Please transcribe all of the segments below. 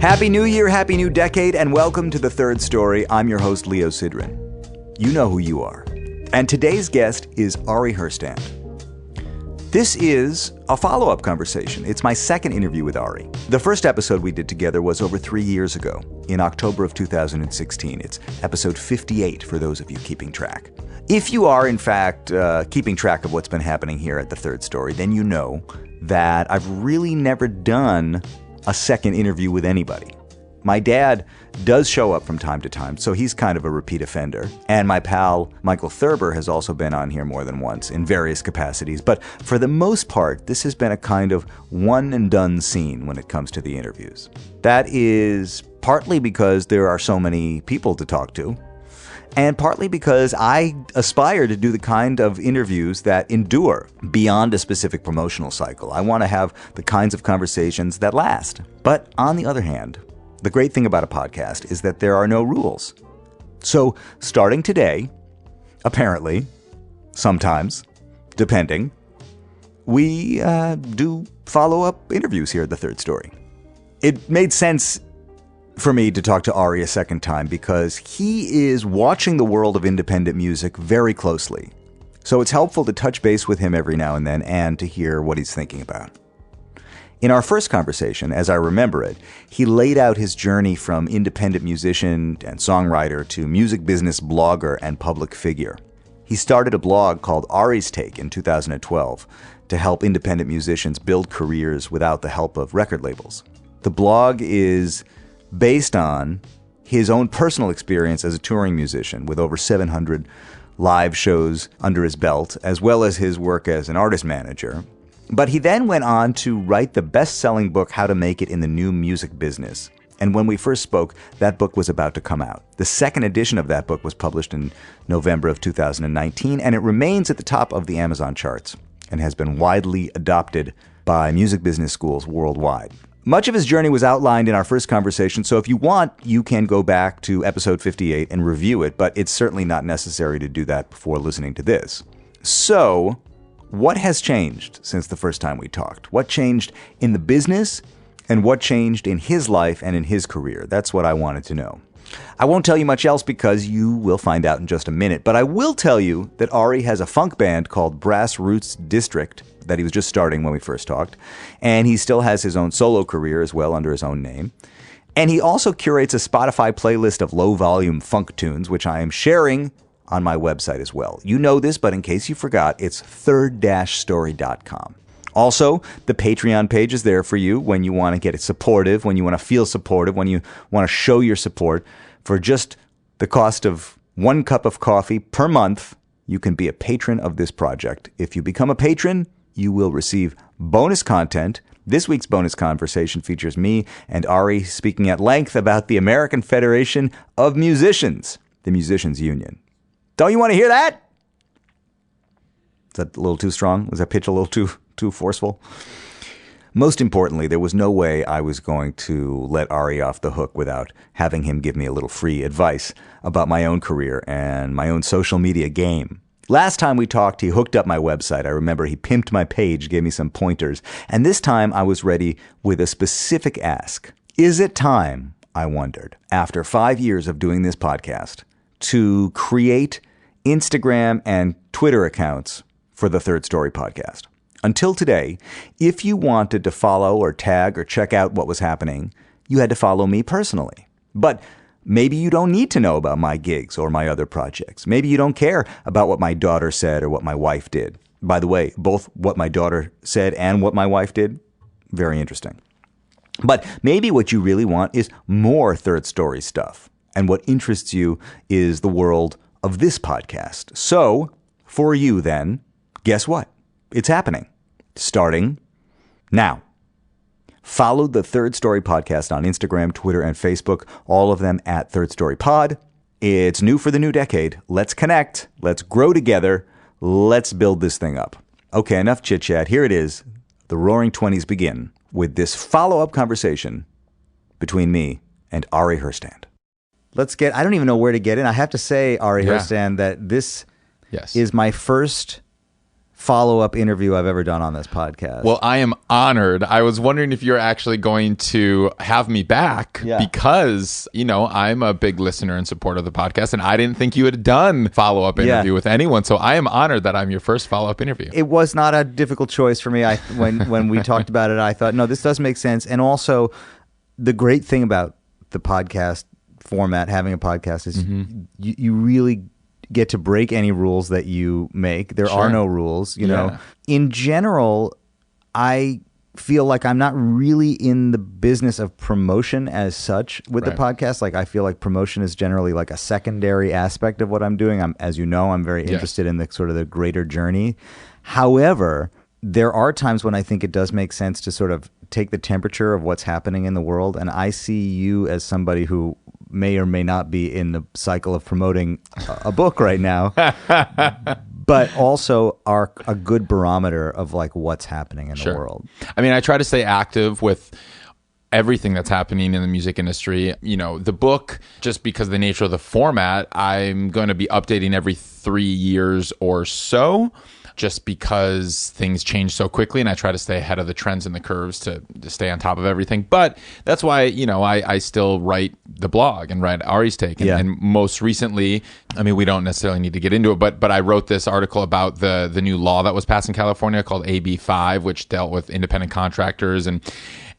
Happy New Year, Happy New Decade, and welcome to The Third Story. I'm your host, Leo Sidran. You know who you are. And today's guest is Ari Herstand. This is a follow-up conversation. It's my second interview with Ari. The first episode we did together was over 3 years ago, in October of 2016. It's episode 58 for those of you keeping track. If you are, in fact, keeping track of what's been happening here at The Third Story, then you know that I've really never done a second interview with anybody. My dad does show up from time to time, so he's kind of a repeat offender. And my pal, Michael Thurber, has also been on here more than once in various capacities. But for the most part, this has been a kind of one-and-done scene when it comes to the interviews. That is partly because there are so many people to talk to, and partly because I aspire to do the kind of interviews that endure beyond a specific promotional cycle. I want to have the kinds of conversations that last. But on the other hand, the great thing about a podcast is that there are no rules. So starting today, apparently, sometimes, depending, we do follow-up interviews here at The Third Story. It made sense for me to talk to Ari a second time because he is watching the world of independent music very closely. So it's helpful to touch base with him every now and then and to hear what he's thinking about. In our first conversation, as I remember it, he laid out his journey from independent musician and songwriter to music business blogger and public figure. He started a blog called Ari's Take in 2012 to help independent musicians build careers without the help of record labels. The blog is based on his own personal experience as a touring musician with over 700 live shows under his belt, as well as his work as an artist manager. But he then went on to write the best-selling book, How to Make It in the New Music Business. And when we first spoke, that book was about to come out. The second edition of that book was published in November of 2019, and it remains at the top of the Amazon charts and has been widely adopted by music business schools worldwide. Much of his journey was outlined in our first conversation, so if you want, you can go back to episode 58 and review it, but it's certainly not necessary to do that before listening to this. So, what has changed since the first time we talked? What changed in the business, and what changed in his life and in his career? That's what I wanted to know. I won't tell you much else because you will find out in just a minute, but I will tell you that Ari has a funk band called Brass Roots District that he was just starting when we first talked, and he still has his own solo career as well under his own name. And he also curates a Spotify playlist of low-volume funk tunes, which I am sharing on my website as well. You know this, but in case you forgot, it's third-story.com. Also, the Patreon page is there for you when you want to get it supportive, when you want to feel supportive, when you want to show your support. For just the cost of 1 cup of coffee per month, you can be a patron of this project. If you become a patron, you will receive bonus content. This week's bonus conversation features me and Ari speaking at length about the American Federation of Musicians, the Musicians Union. Don't you want to hear that? Is that a little too strong? Was that pitch a little too forceful? Most importantly, there was no way I was going to let Ari off the hook without having him give me a little free advice about my own career and my own social media game. Last time we talked, he hooked up my website. I remember he pimped my page, gave me some pointers. And this time I was ready with a specific ask. Is it time, I wondered, after 5 years of doing this podcast, to create Instagram and Twitter accounts for the Third Story podcast? Until today, if you wanted to follow or tag or check out what was happening, you had to follow me personally. But maybe you don't need to know about my gigs or my other projects. Maybe you don't care about what my daughter said or what my wife did. By the way, both what my daughter said and what my wife did, very interesting. But maybe what you really want is more Third Story stuff. And what interests you is the world of this podcast. So, for you then, guess what? It's happening. Starting now. Follow the Third Story podcast on Instagram, Twitter, and Facebook, all of them at Third Story Pod. It's new for the new decade. Let's connect. Let's grow together. Let's build this thing up. Okay, enough chit-chat. Here it is. The Roaring Twenties begin with this follow-up conversation between me and Ari Herstand. I don't even know where to get in. I have to say, Ari Herstand, that this is my first follow-up interview I've ever done on this podcast. Well, I am honored. I was wondering if you're actually going to have me back because, I'm a big listener and supporter of the podcast, and I didn't think you had done follow-up interview with anyone. So I am honored that I'm your first follow-up interview. It was not a difficult choice for me. When we talked about it, I thought, no, this does make sense. And also, the great thing about the podcast format, having a podcast, is you really get to break any rules that you make. There are no rules, know. In general, I feel like I'm not really in the business of promotion as such with the podcast. Like, I feel like promotion is generally like a secondary aspect of what I'm doing. As you know, I'm very interested in the sort of the greater journey. However, there are times when I think it does make sense to sort of take the temperature of what's happening in the world. And I see you as somebody who may or may not be in the cycle of promoting a book right now, but also are a good barometer of like what's happening in the world. I mean, I try to stay active with everything that's happening in the music industry. The book, just because of the nature of the format, I'm going to be updating every 3 years or so, just because things change so quickly, and I try to stay ahead of the trends and the curves to stay on top of everything. But that's why, I still write the blog and write Ari's Take. And most recently, I mean, we don't necessarily need to get into it, but I wrote this article about the new law that was passed in California called AB 5, which dealt with independent contractors.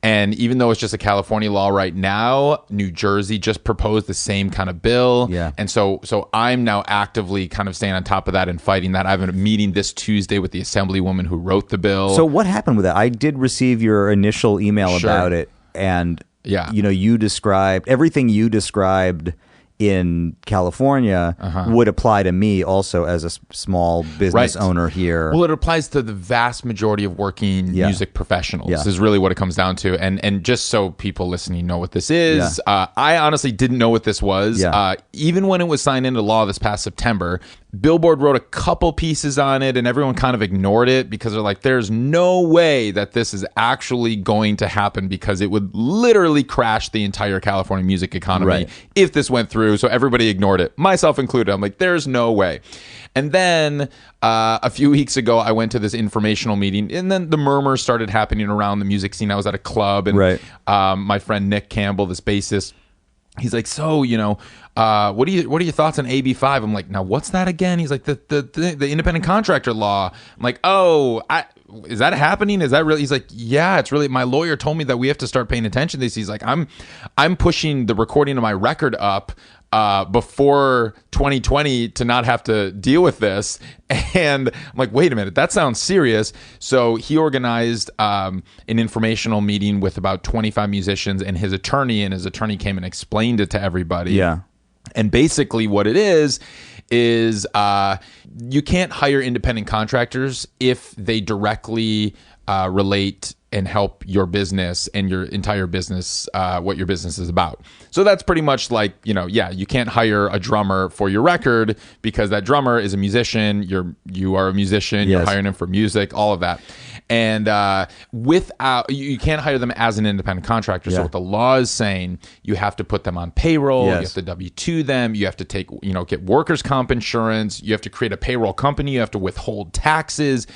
And even though it's just a California law right now, New Jersey just proposed the same kind of bill. Yeah. And so I'm now actively kind of staying on top of that and fighting that. I have a meeting this Tuesday with the assemblywoman who wrote the bill. So what happened with that? I did receive your initial email about it. And, you described everything you described in California would apply to me also as a small business owner here. Well, it applies to the vast majority of working music professionals is really what it comes down to. And just so people listening know what this is, I honestly didn't know what this was. Even when it was signed into law this past September, Billboard wrote a couple pieces on it and everyone kind of ignored it because they're like, there's no way that this is actually going to happen because it would literally crash the entire California music economy if this went through. So everybody ignored it, myself included. I'm like, there's no way. And then a few weeks ago, I went to this informational meeting, and then the murmurs started happening around the music scene. I was at a club, and my friend Nick Campbell, this bassist, he's like, so, what are your thoughts on AB 5? I'm like, now what's that again? He's like, the independent contractor law. I'm like, is that happening? Is that really? He's like, yeah, it's really. My lawyer told me that we have to start paying attention to this. He's like, I'm pushing the recording of my record up before 2020 to not have to deal with this. And I'm like, wait a minute, that sounds serious. So he organized an informational meeting with about 25 musicians and his attorney came and explained it to everybody. Yeah. And basically what it is you can't hire independent contractors if they directly relate and help your business and your entire business, what your business is about. So that's pretty much like, you can't hire a drummer for your record because that drummer is a musician. You are a musician. You're hiring him for music, all of that. And you can't hire them as an independent contractor. So what the law is saying, you have to put them on payroll. You have to W-2 them. You have to take, get workers' comp insurance. You have to create a payroll company. You have to withhold taxes.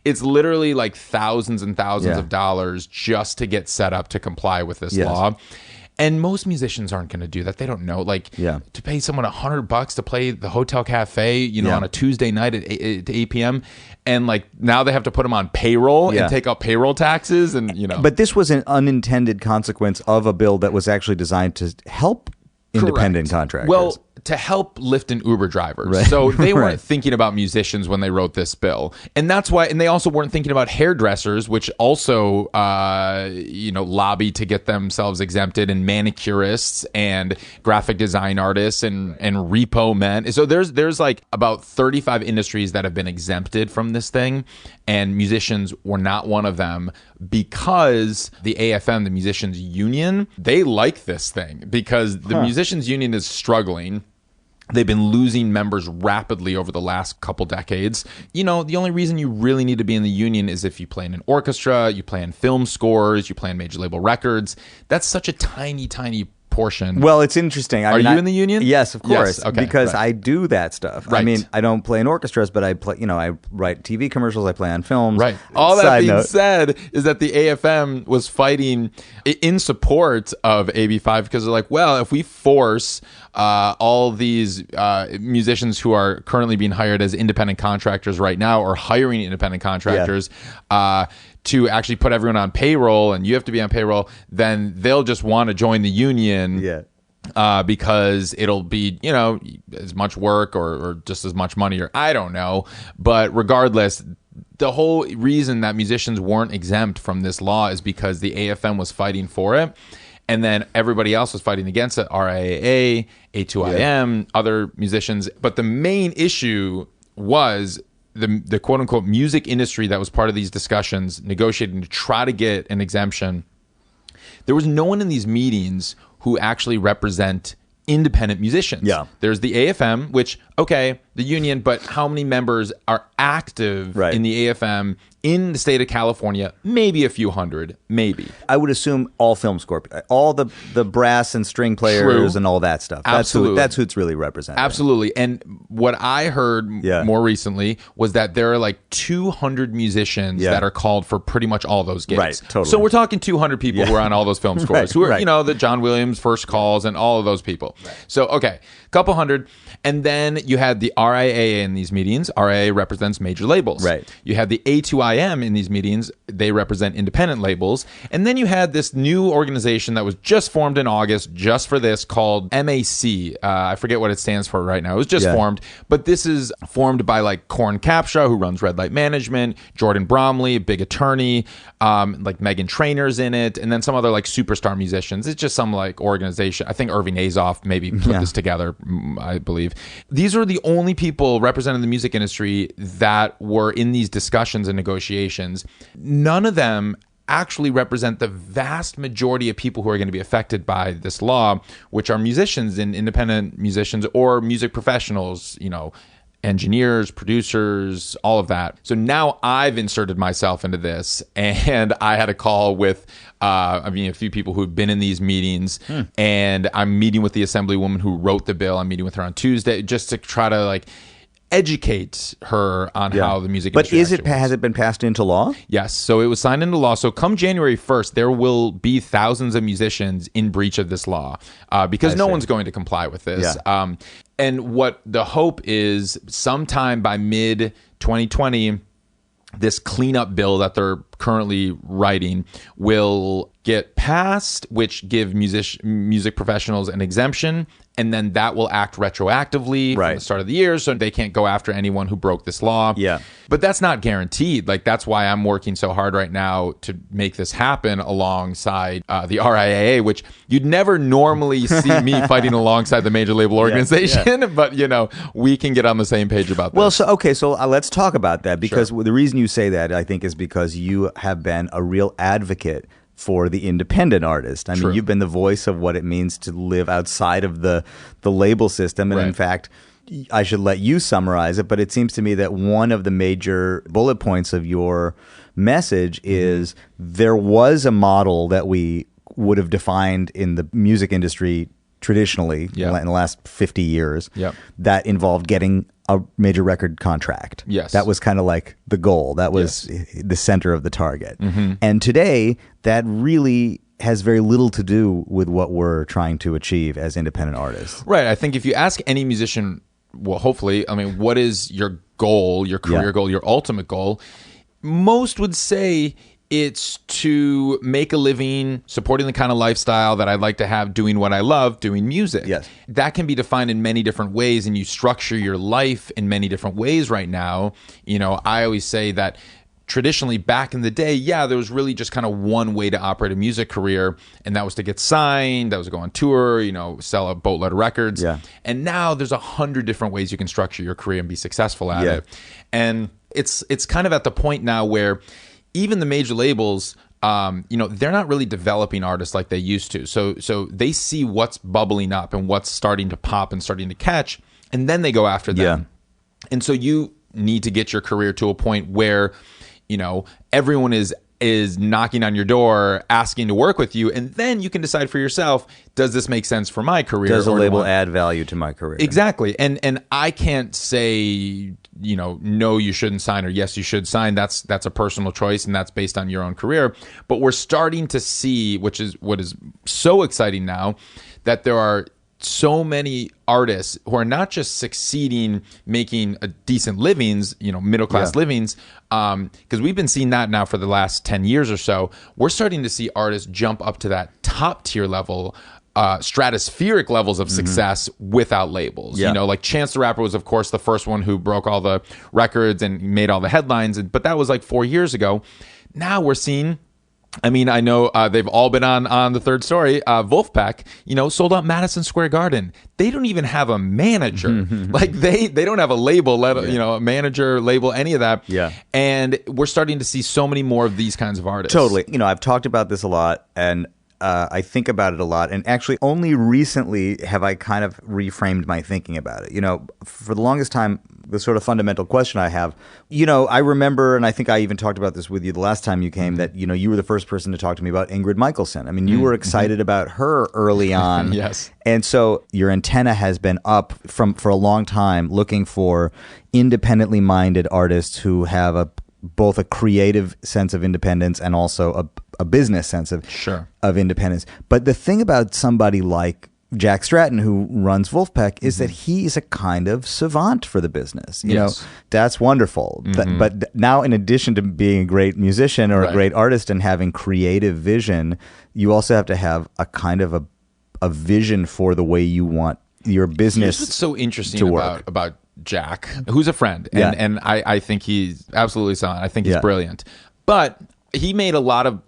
It's literally like thousands and thousands of dollars just to get set up to comply with this law. And most musicians aren't going to do that. They don't know. Like, to pay someone $100 to play the Hotel Cafe, on a Tuesday night at 8 p.m. And like now they have to put them on payroll and take out payroll taxes. And, But this was an unintended consequence of a bill that was actually designed to help independent contractors. Well, to help Lyft and Uber drivers. So they weren't thinking about musicians when they wrote this bill. And that's why, and they also weren't thinking about hairdressers, which also, lobby to get themselves exempted, and manicurists and graphic design artists and repo men. So there's like about 35 industries that have been exempted from this thing. And musicians were not one of them because the AFM, the musicians union, they like this thing because the musicians union is struggling. They've been losing members rapidly over the last couple decades. The only reason you really need to be in the union is if you play in an orchestra, you play in film scores, you play in major label records. That's such a tiny, tiny portion. Well, it's interesting. Are you in the union? Yes, of course. Yes, okay, because right. I do that stuff. Right. I mean, I don't play in orchestras, but I play. I write TV commercials. I play on films. Right. All that being said is that the AFM was fighting in support of AB5 because they're like, well, if we force all these musicians who are currently being hired as independent contractors right now, or hiring independent contractors, to actually put everyone on payroll, and you have to be on payroll, then they'll just want to join the union. Yeah. Because it'll be, as much work or just as much money, or I don't know. But regardless, the whole reason that musicians weren't exempt from this law is because the AFM was fighting for it. And then everybody else was fighting against it, RIAA, A2IM, other musicians. But the main issue was the quote-unquote music industry that was part of these discussions negotiating to try to get an exemption. There was no one in these meetings who actually represent independent musicians. Yeah. There's the AFM, which, okay, the union, but how many members are active in the AFM in the state of California? Maybe a few hundred, maybe. I would assume all film score, all the brass and string players and all that stuff. Absolutely. That's who it's really representing. Absolutely. And what I heard more recently was that there are like 200 musicians that are called for pretty much all those gigs. Right, totally. So we're talking 200 people who are on all those film scores, who are, the John Williams first calls and all of those people. Right. So, okay, a couple hundred. And then you had the RIAA in these meetings. RIAA represents major labels. Right. You had the A2IM in these meetings. They represent independent labels. And then you had this new organization that was just formed in August just for this called MAC. I forget what it stands for right now. It was just formed. But this is formed by like Corn Capshaw, who runs Red Light Management, Jordan Bromley, a big attorney, like Megan Trainor's in it, and then some other like superstar musicians. It's just some like organization. I think Irving Azoff maybe put this together, I believe. These are the only people representing the music industry that were in these discussions and negotiations. None of them actually represent the vast majority of people who are going to be affected by this law, which are musicians and independent musicians or music professionals, engineers, producers, all of that. So now I've inserted myself into this, and I had a call with a few people who've been in these meetings, and I'm meeting with the assemblywoman who wrote the bill. I'm meeting with her on Tuesday just to try to educate her on how the music industry has it been passed into law? Yes. So it was signed into law. So come January 1st, there will be thousands of musicians in breach of this law because no one's going to comply with this. Yeah. And what the hope is, sometime by mid 2020, this cleanup bill that they're currently writing will get passed, which give music professionals an exemption, and then that will act retroactively from the start of the year, so they can't go after anyone who broke this law. Yeah. But that's not guaranteed. That's why I'm working so hard right now to make this happen alongside the RIAA, which you'd never normally see me fighting alongside the major label organization, but we can get on the same page about this. Well, so let's talk about that, because the reason you say that, I think, is because you have been a real advocate for the independent artist. I mean, you've been the voice of what it means to live outside of the label system. And in fact, I should let you summarize it, but it seems to me that one of the major bullet points of your message is there was a model that we would have defined in the music industry traditionally in the last 50 years that involved getting a major record contract. Yes. That was kind of like the goal. That was the center of the target. Mm-hmm. And today, that really has very little to do with what we're trying to achieve as independent artists. Right. I think if you ask any musician, well, hopefully, what is your goal, your career goal, your ultimate goal? Most would say it's to make a living supporting the kind of lifestyle that I'd like to have, doing what I love, doing music. Yes. That can be defined in many different ways, and you structure your life in many different ways right now. I always say that traditionally back in the day, there was really just kind of one way to operate a music career, and that was to get signed, that was to go on tour, sell a boatload of records. Yeah. And now there's 100 different ways you can structure your career and be successful at it. And it's kind of at the point now where even the major labels, they're not really developing artists like they used to. So they see what's bubbling up and what's starting to pop and starting to catch, and then they go after them. Yeah. And so you need to get your career to a point where, everyone is is knocking on your door asking to work with you, and then you can decide for yourself, does this make sense for my career? Does a label add value to my career? Exactly. And I can't say, no, you shouldn't sign, or yes, you should sign. That's a personal choice, and that's based on your own career. But we're starting to see, which is what is so exciting now, that there are so many artists who are not just succeeding making a decent livings, middle class livings, because we've been seeing that now for the last 10 years or so. We're starting to see artists jump up to that top tier level, stratospheric levels of success without labels. Like Chance the Rapper was, of course, the first one who broke all the records and made all the headlines, but that was like 4 years ago. Now we're seeing, I know they've all been on the Third Story. Wolfpack, sold out Madison Square Garden. They don't even have a manager. Like they don't have a label, a manager, label, any of that. Yeah. And we're starting to see so many more of these kinds of artists. Totally. I've talked about this a lot, and I think about it a lot. And actually, only recently have I kind of reframed my thinking about it. For the longest time, the sort of fundamental question I have, I remember, and I think I even talked about this with you the last time you came, that, you were the first person to talk to me about Ingrid Michaelson. You were excited about her early on. Yes. And so your antenna has been up for a long time looking for independently minded artists who have both a creative sense of independence and also a business sense of independence. But the thing about somebody like Jack Stratton, who runs Wolfpack, is that he is a kind of savant for the business. That's wonderful. But now, in addition to being a great musician or a great artist and having creative vision, you also have to have a kind of a vision for the way you want your business Here's what's so interesting to work. about Jack, who's a friend, and I think he's absolutely solid. I think he's brilliant. But he made a lot of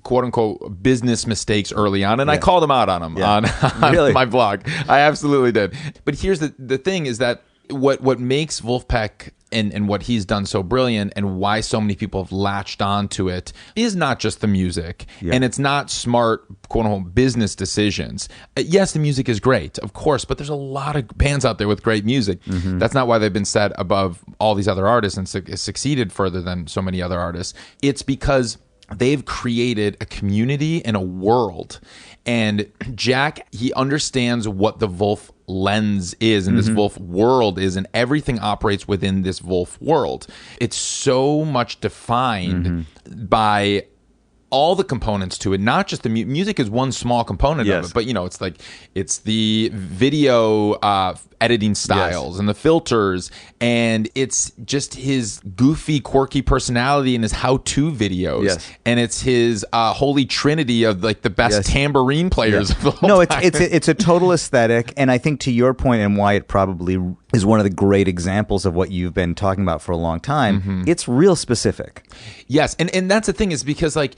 quote unquote business mistakes early on, and I called him out on them on Really? my blog. I absolutely did. But here's the thing is that what makes Wolfpack and what he's done so brilliant, and why so many people have latched onto it, is not just the music, and it's not smart quote unquote business decisions. Yes, the music is great, of course, but there's a lot of bands out there with great music. That's not why they've been set above all these other artists and succeeded further than so many other artists. It's because they've created a community and a world. And Jack, he understands what the Wolf lens is and this Wolf world is, and everything operates within this Wolf world. It's so much defined by all the components to it, not just the music is one small component of it, but it's like it's the video editing styles and the filters, and it's just his goofy, quirky personality and his how-to videos, and it's his holy trinity of like the best tambourine players of the whole time. It's a total aesthetic, and I think to your point, and why it probably is one of the great examples of what you've been talking about for a long time, it's real specific. Yes, and that's the thing, is because like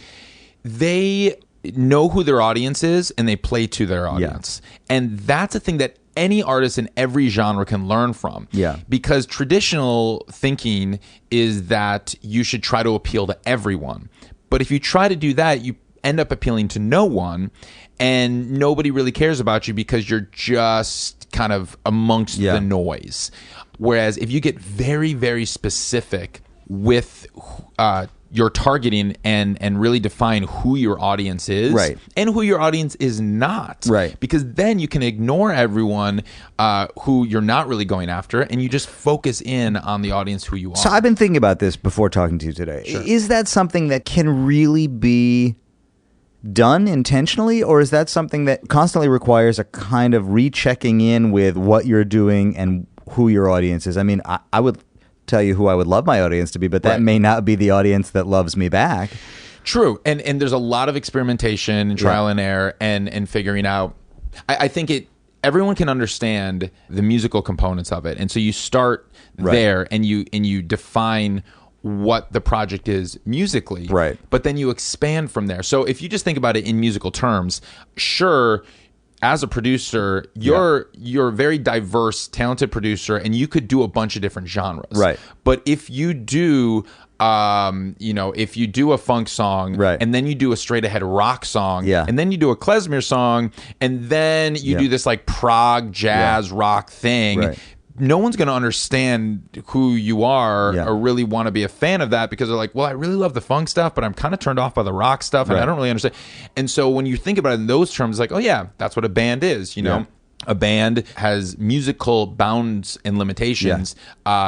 they know who their audience is and they play to their audience. And that's a thing that any artist in every genre can learn from. Because traditional thinking is that you should try to appeal to everyone. But if you try to do that, you end up appealing to no one, and nobody really cares about you because you're just kind of amongst the noise. Whereas if you get very, very specific with your targeting and really define who your audience is and who your audience is not, because then you can ignore everyone who you're not really going after, and you just focus in on the audience who you are. So I've been thinking about this before talking to you today. Is that something that can really be done intentionally, or is that something that constantly requires a kind of rechecking in with what you're doing and who your audience is? I would tell you who I would love my audience to be, but that may not be the audience that loves me back. True. And there's a lot of experimentation and trial and error and figuring out. I think everyone can understand the musical components of it. And so you start there and you define what the project is musically. But then you expand from there. So if you just think about it in musical terms, sure, as a producer, you're a very diverse, talented producer, and you could do a bunch of different genres. But if you do, if you do a funk song, and then you do a straight ahead rock song, and then you do a klezmer song, and then you do this like prog jazz rock thing, no one's going to understand who you are or really want to be a fan of that, because they're like, well, I really love the funk stuff, but I'm kind of turned off by the rock stuff, and I don't really understand. And so when you think about it in those terms, like, oh yeah, that's what a band is, you know. A band has musical bounds and limitations,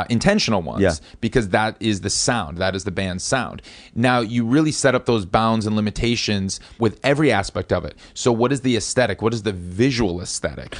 intentional ones, because that is the sound. That is the band's sound. Now, you really set up those bounds and limitations with every aspect of it. So what is the aesthetic? What is the visual aesthetic?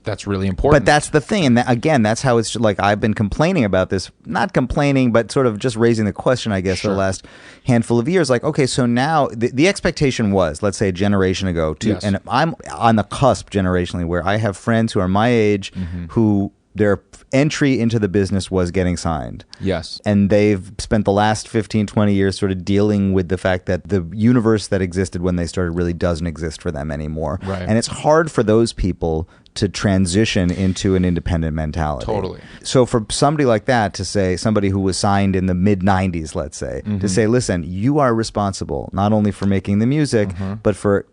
That's really important. But that's the thing. And again, that's how it's like I've been complaining about this. Not complaining, but sort of just raising the question, I guess, for the last handful of years. Like, okay, so now the expectation was, let's say a generation ago, and I'm on the cusp generationally where I have friends who are my age who their entry into the business was getting signed. Yes. And they've spent the last 15, 20 years sort of dealing with the fact that the universe that existed when they started really doesn't exist for them anymore. Right. And it's hard for those people to transition into an independent mentality. Totally. So for somebody like that to say, somebody who was signed in the mid-90s, let's say, to say, listen, you are responsible not only for making the music, but for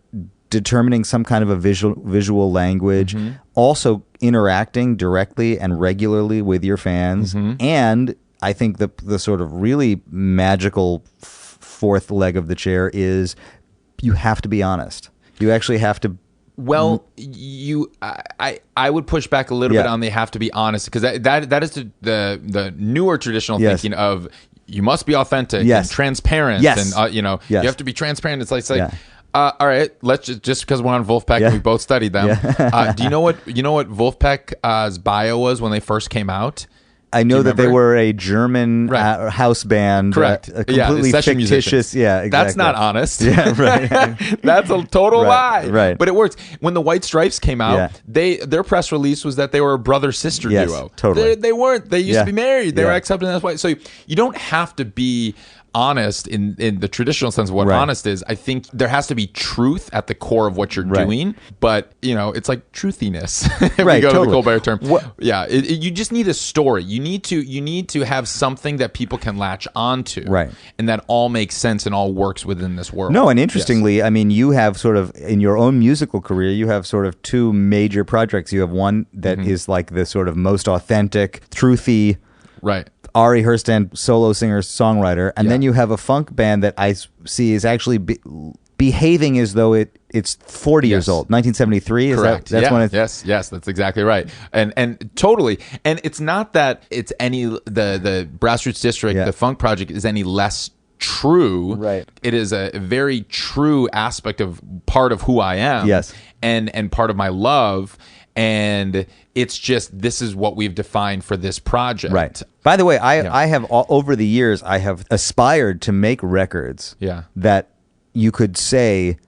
determining some kind of a visual language, also interacting directly and regularly with your fans. And I think the sort of really magical fourth leg of the chair is you have to be honest. You actually have to. Well, I would push back a little bit on they have to be honest, because that is the newer traditional thinking of you must be authentic and transparent, and you have to be transparent. It's like all right, let's just because we're on Wolfpack and we both studied them. Do you know what Wolfpack's bio was when they first came out? I know that they were a German house band. Correct. A completely fictitious. Musicians. Yeah, exactly. That's not honest. Yeah, right. That's a total lie. Right. But it works. When the White Stripes came out, their press release was that they were a brother-sister duo. Totally. They weren't. They used to be married. They were accepted as white. So you don't have to be honest in the traditional sense of what honest is. I think there has to be truth at the core of what you're doing, but it's like truthiness. We go to the Colbert term. You just need a story. You need to have something that people can latch onto, and that all makes sense and all works within this world. No, and interestingly, I mean, you have sort of in your own musical career, you have sort of two major projects. You have one that is like the sort of most authentic, truthy, Ari Herstand, solo singer songwriter, and then you have a funk band that I see is actually behaving as though it's 40 years old. 1973. Correct. That's when it's yes, that's exactly right. And totally. And it's not that it's any the Grassroots District, the funk project is any less true. Right. It is a very true aspect of part of who I am. Yes. And part of my love. And it's just, this is what we've defined for this project. Right. By the way, I have over the years, I have aspired to make records that you could say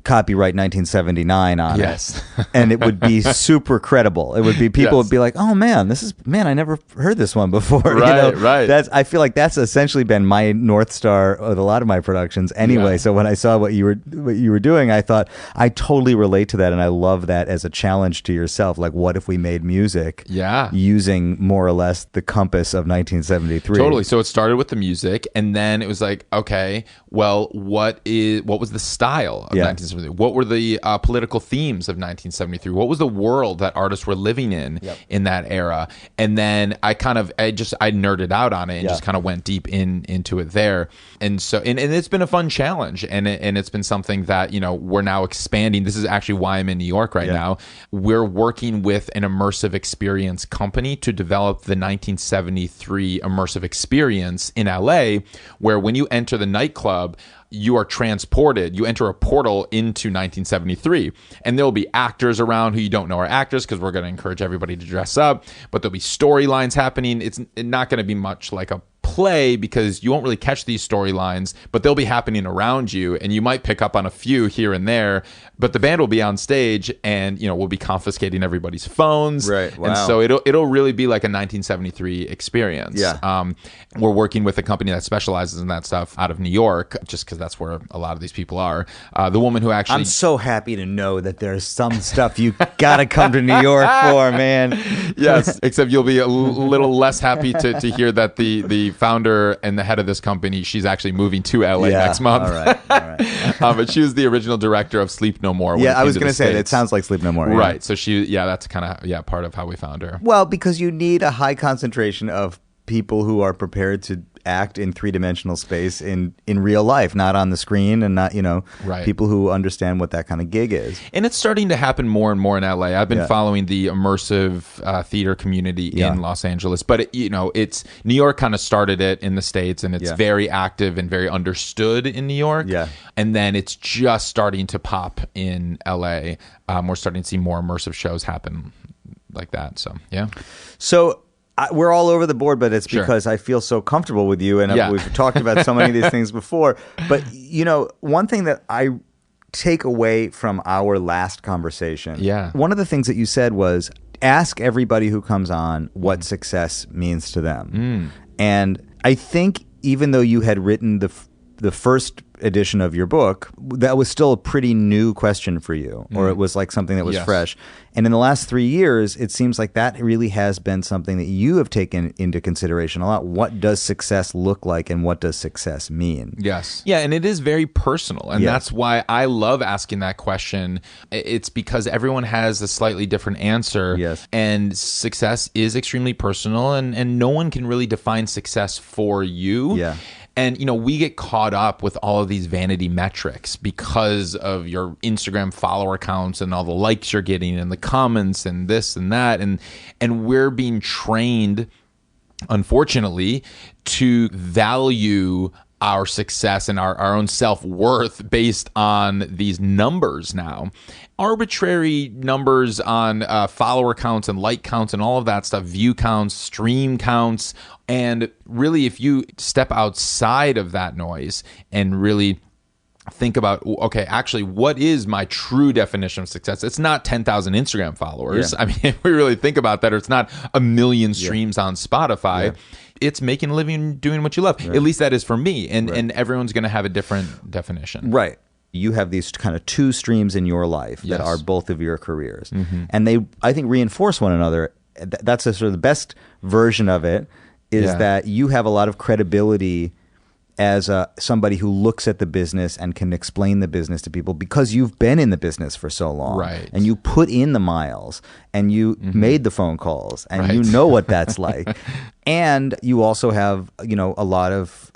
copyright 1979 on it. And it would be super credible. It would be, people would be like, oh man, I never heard this one before. Right. I feel like that's essentially been my North Star with a lot of my productions anyway. So when I saw what you were doing, I thought, I totally relate to that, and I love that as a challenge to yourself. Like, what if we made music using more or less the compass of 1973? Totally. So it started with the music, and then it was like, okay, well, what was the style of 1973? What were the political themes of 1973? What was the world that artists were living in that era? And then I nerded out on it and just kind of went deep into it there. And so, and it's been a fun challenge, and it's been something that, we're now expanding. This is actually why I'm in New York right now. We're working with an immersive experience company to develop the 1973 immersive experience in LA, where when you enter the nightclub, you are transported. You enter a portal into 1973, and there'll be actors around who you don't know are actors, because we're going to encourage everybody to dress up, but there'll be storylines happening. It's not going to be much like a play, because you won't really catch these storylines, but they'll be happening around you, and you might pick up on a few here and there, but the band will be on stage, and we'll be confiscating everybody's phones. Right. Wow. And so it'll really be like a 1973 experience. We're working with a company that specializes in that stuff out of New York, just because that's where a lot of these people are. The woman who actually... I'm so happy to know that there's some stuff you gotta come to New York for, man. Yes, except you'll be a little less happy to hear that the founder and the head of this company, she's actually moving to LA next month. All right. But she was the original director of Sleep No More. Yeah, I was going to say, it sounds like Sleep No More. Right. So that's kind of, part of how we found her. Well, because you need a high concentration of people who are prepared to act in three-dimensional space in real life, not on the screen, and not, people who understand what that kind of gig is. And it's starting to happen more and more in LA. I've been following the immersive theater community in Los Angeles, but it's New York kind of started it in the States, and it's very active and very understood in New York. Yeah. And then it's just starting to pop in LA. We're starting to see more immersive shows happen like that. So, yeah. So we're all over the board, but it's because I feel so comfortable with you, and we've talked about so many of these things before. But, one thing that I take away from our last conversation, one of the things that you said was, ask everybody who comes on what success means to them. And I think even though you had written the first edition of your book, that was still a pretty new question for you, or it was like something that was fresh. And in the last 3 years, it seems like that really has been something that you have taken into consideration a lot. What does success look like, and what does success mean? Yes. Yeah, and it is very personal, and that's why I love asking that question. It's because everyone has a slightly different answer, and success is extremely personal, and no one can really define success for you. Yeah. And, we get caught up with all of these vanity metrics because of your Instagram follower counts and all the likes you're getting and the comments and this and that. And we're being trained, unfortunately, to value our success and our own self-worth based on these numbers now. Arbitrary numbers on follower counts and like counts and all of that stuff, view counts, stream counts. And really, if you step outside of that noise and really think about, okay, actually, what is my true definition of success? It's not 10,000 Instagram followers. I mean, if we really think about that, or it's not 1 million streams on Spotify. It's making a living doing what you love. At least that is for me. And everyone's going to have a different definition. Right. You have these kind of two streams in your life that are both of your careers. And they, I think, reinforce one another. That's a sort of the best version of it, is that you have a lot of credibility as somebody who looks at the business and can explain the business to people because you've been in the business for so long. Right. And you put in the miles, and you made the phone calls, and you know what that's like. And you also have, a lot of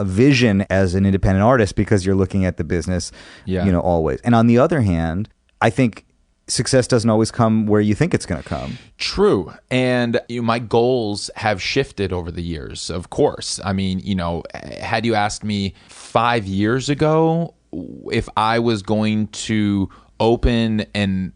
vision as an independent artist because you're looking at the business, always. And on the other hand, I think success doesn't always come where you think it's going to come. True. And my goals have shifted over the years, of course. I mean, had you asked me 5 years ago if I was going to open an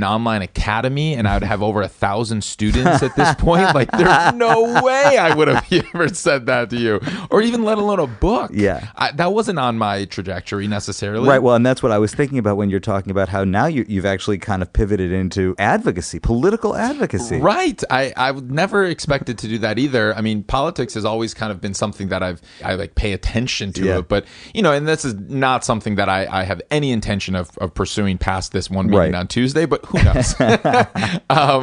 online academy and I would have over 1,000 students at this point, like, there's no way I would have ever said that to you, or even let alone a book. That wasn't on my trajectory necessarily. Right. Well, and that's what I was thinking about when you're talking about how now you've actually kind of pivoted into advocacy, political advocacy. Right. I would never expected to do that either. I mean, politics has always kind of been something that I like pay attention to it, but and this is not something that I have any intention of pursuing past this one meeting on Tuesday. But who knows?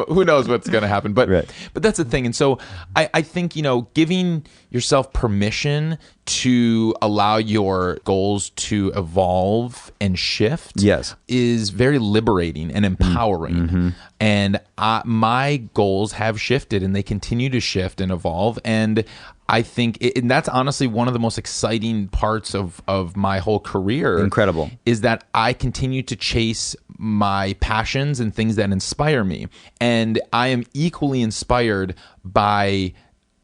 Who knows what's going to happen? But that's the thing. And so I think, giving yourself permission to allow your goals to evolve and shift is very liberating and empowering. And my goals have shifted, and they continue to shift and evolve. And I think and that's honestly one of the most exciting parts of my whole career. Incredible. Is that I continue to chase my passions and things that inspire me. And I am equally inspired by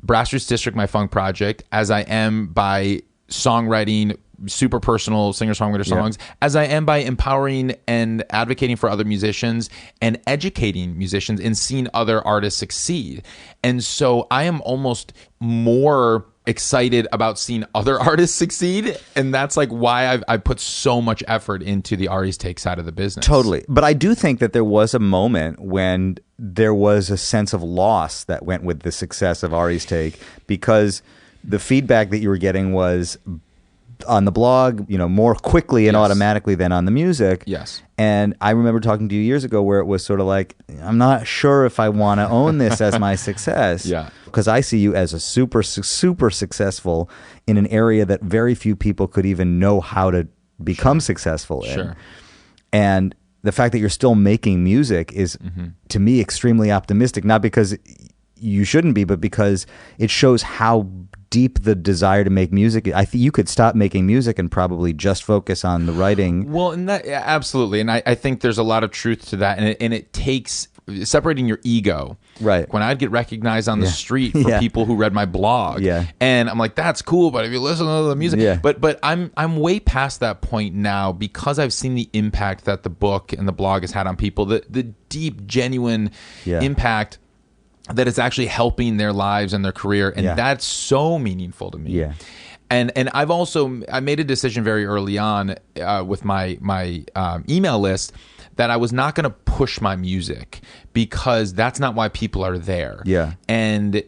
Brass District, my funk project, as I am by songwriting super personal singer-songwriter songs, as I am by empowering and advocating for other musicians and educating musicians and seeing other artists succeed. And so I am almost more excited about seeing other artists succeed, and that's like why I put so much effort into the Ari's Take side of the business. Totally. But I do think that there was a moment when there was a sense of loss that went with the success of Ari's Take, because the feedback that you were getting was on the blog, more quickly and automatically than on the music. Yes. And I remember talking to you years ago where it was sort of like, I'm not sure if I want to own this as my success. because I see you as a super successful in an area that very few people could even know how to become successful in. Sure. And the fact that you're still making music is, to me, extremely optimistic, not because you shouldn't be, but because it shows how deep the desire to make music. I think you could stop making music and probably just focus on the writing. Well, and that, absolutely. And I think there's a lot of truth to that. And it takes separating your ego. Right. When I'd get recognized on the street for people who read my blog. Yeah. And I'm like, that's cool, but if you listen to the music. Yeah. But I'm way past that point now because I've seen the impact that the book and the blog has had on people, the deep, genuine impact that it's actually helping their lives and their career. And that's so meaningful to me. Yeah. And I made a decision very early on with my email list that I was not going to push my music because that's not why people are there. Yeah. And,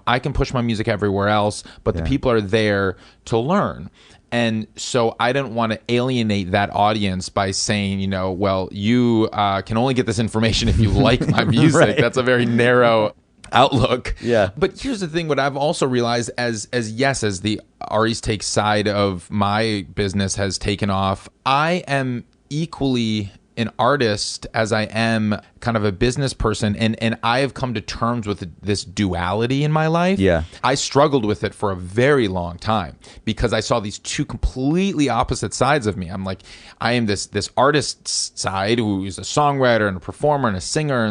I can push my music everywhere else, but the people are there to learn. And so I didn't want to alienate that audience by saying, well, you can only get this information if you like my music. Right. That's a very narrow outlook. Yeah. But here's the thing, what I've also realized as the Ari's Take side of my business has taken off, I am equally an artist as I am kind of a business person, and I have come to terms with this duality in my life. Yeah. I struggled with it for a very long time because I saw these two completely opposite sides of me. I'm like, I am this artist side who is a songwriter and a performer and a singer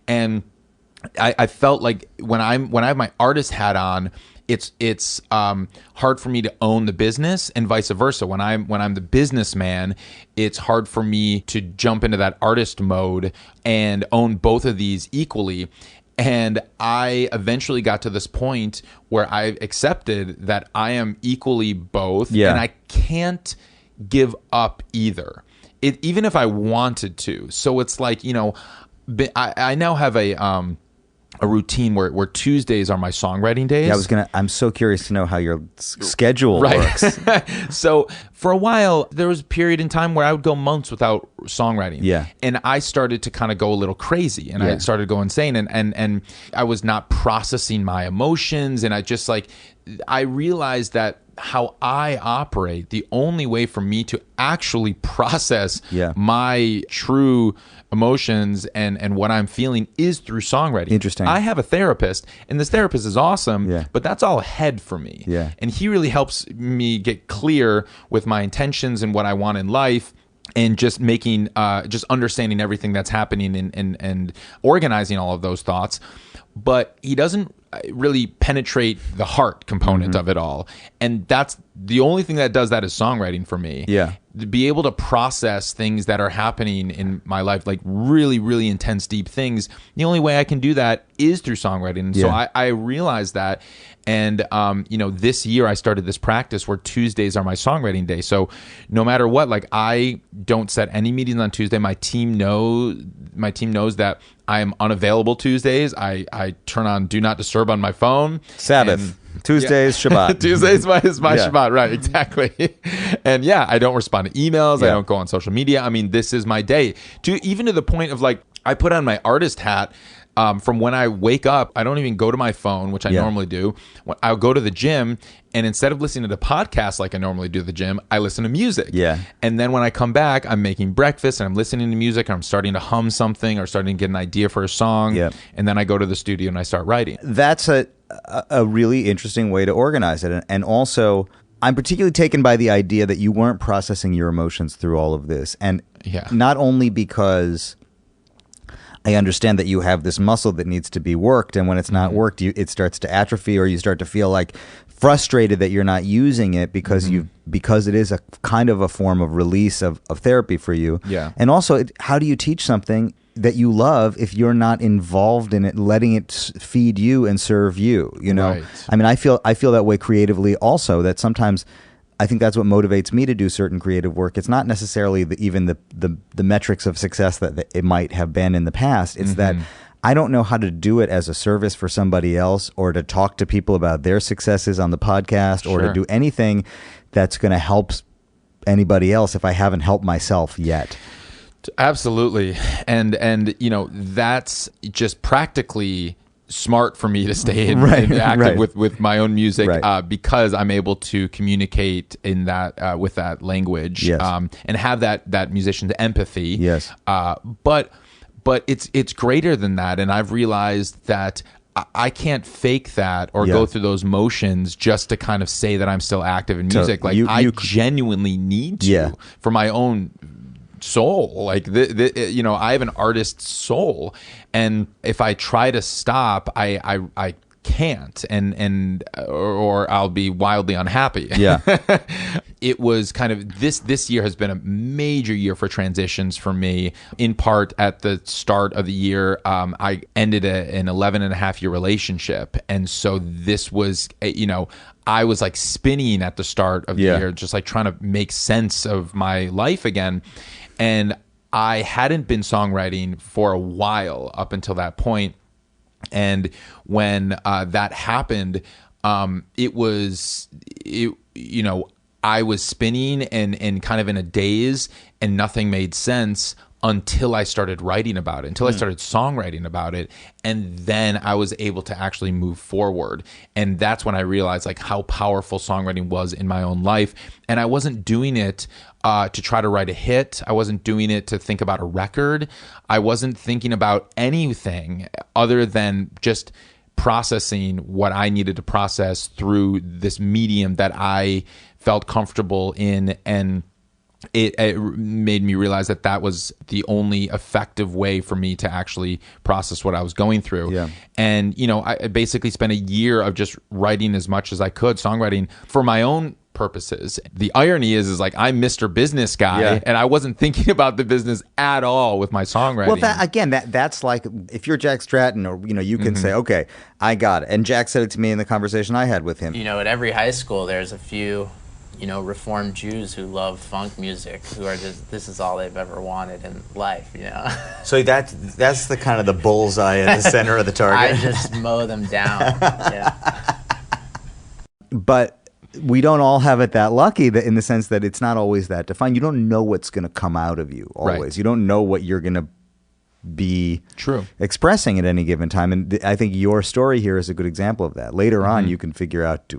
and I felt like when I have my artist hat on, it's hard for me to own the business, and vice versa. When I'm the businessman, it's hard for me to jump into that artist mode and own both of these equally. And I eventually got to this point where I accepted that I am equally both, and I can't give up either, even if I wanted to. So it's like, I now have a routine where Tuesdays are my songwriting days. Yeah, I'm so curious to know how your schedule works. So for a while, there was a period in time where I would go months without songwriting. Yeah. And I started to kind of go a little crazy, and I started to go insane, and I was not processing my emotions, and I realized that how I operate, the only way for me to actually process my true emotions and what I'm feeling is through songwriting. Interesting. I have a therapist, and this therapist is awesome, but that's all head for me. Yeah. And he really helps me get clear with my intentions and what I want in life, and just making, just understanding everything that's happening and organizing all of those thoughts. But he doesn't really penetrate the heart component of it all. And that's the only thing that does that is songwriting for me. Yeah. To be able to process things that are happening in my life, like really, really intense, deep things, the only way I can do that is through songwriting. And so I realized that. And, this year I started this practice where Tuesdays are my songwriting day. So no matter what, like I don't set any meetings on Tuesday. My team knows that I am unavailable Tuesdays. I turn on Do Not Disturb on my phone. Sabbath. Tuesdays, Shabbat. Tuesdays is my Shabbat, right? Exactly. And I don't respond to emails. I don't go on social media. I mean, this is my day. Even to the point of like, I put on my artist hat. From when I wake up, I don't even go to my phone, which I normally do. I'll go to the gym, and instead of listening to the podcast like I normally do at the gym, I listen to music. Yeah. And then when I come back, I'm making breakfast, and I'm listening to music, and I'm starting to hum something or starting to get an idea for a song. Yeah. And then I go to the studio and I start writing. That's a really interesting way to organize it. And also, I'm particularly taken by the idea that you weren't processing your emotions through all of this. And not only because I understand that you have this muscle that needs to be worked, and when it's not worked, it starts to atrophy, or you start to feel like frustrated that you're not using it because because it is a kind of a form of release of therapy for you. Yeah. And also, how do you teach something that you love if you're not involved in it, letting it feed you and serve you? You know, right. I mean, I feel that way creatively also. That sometimes I think that's what motivates me to do certain creative work. It's not necessarily even the metrics of success that it might have been in the past. It's that I don't know how to do it as a service for somebody else, or to talk to people about their successes on the podcast, or to do anything that's going to help anybody else if I haven't helped myself yet. Absolutely. And that's just practically smart for me to stay active with my own music because I'm able to communicate in that with that language and have that musician's empathy. Yes. But it's greater than that, and I've realized that I can't fake that or go through those motions just to kind of say that I'm still active in music. So I genuinely need to for my own soul. Like I have an artist's soul, and if I try to stop, I can't, or I'll be wildly unhappy. Yeah. It was kind of this year has been a major year for transitions for me. In part, at the start of the year, I ended an 11.5-year relationship, and so this was I was like spinning at the start of the year, just like trying to make sense of my life again. And I hadn't been songwriting for a while up until that point. And when that happened, I was spinning and kind of in a daze, and nothing made sense until I started writing about it, until I started songwriting about it. And then I was able to actually move forward. And that's when I realized like how powerful songwriting was in my own life. And I wasn't doing it to try to write a hit. I wasn't doing it to think about a record. I wasn't thinking about anything other than just processing what I needed to process through this medium that I felt comfortable in. And it made me realize that was the only effective way for me to actually process what I was going through. Yeah. And, I basically spent a year of just writing as much as I could, songwriting for my own purposes. The irony is like I'm Mr. Business guy, and I wasn't thinking about the business at all with my songwriting. Well, that's like if you're Jack Stratton, or you can say, okay, I got it. And Jack said it to me in the conversation I had with him. At every high school, there's a few Reformed Jews who love funk music, who are just, this is all they've ever wanted in life, So that's the kind of the bullseye at the center of the target. I just mow them down. But we don't all have it that lucky, that in the sense that it's not always that defined. You don't know what's going to come out of you always. Right. You don't know what you're going to be expressing at any given time. And I think your story here is a good example of that. Later on, you can figure out,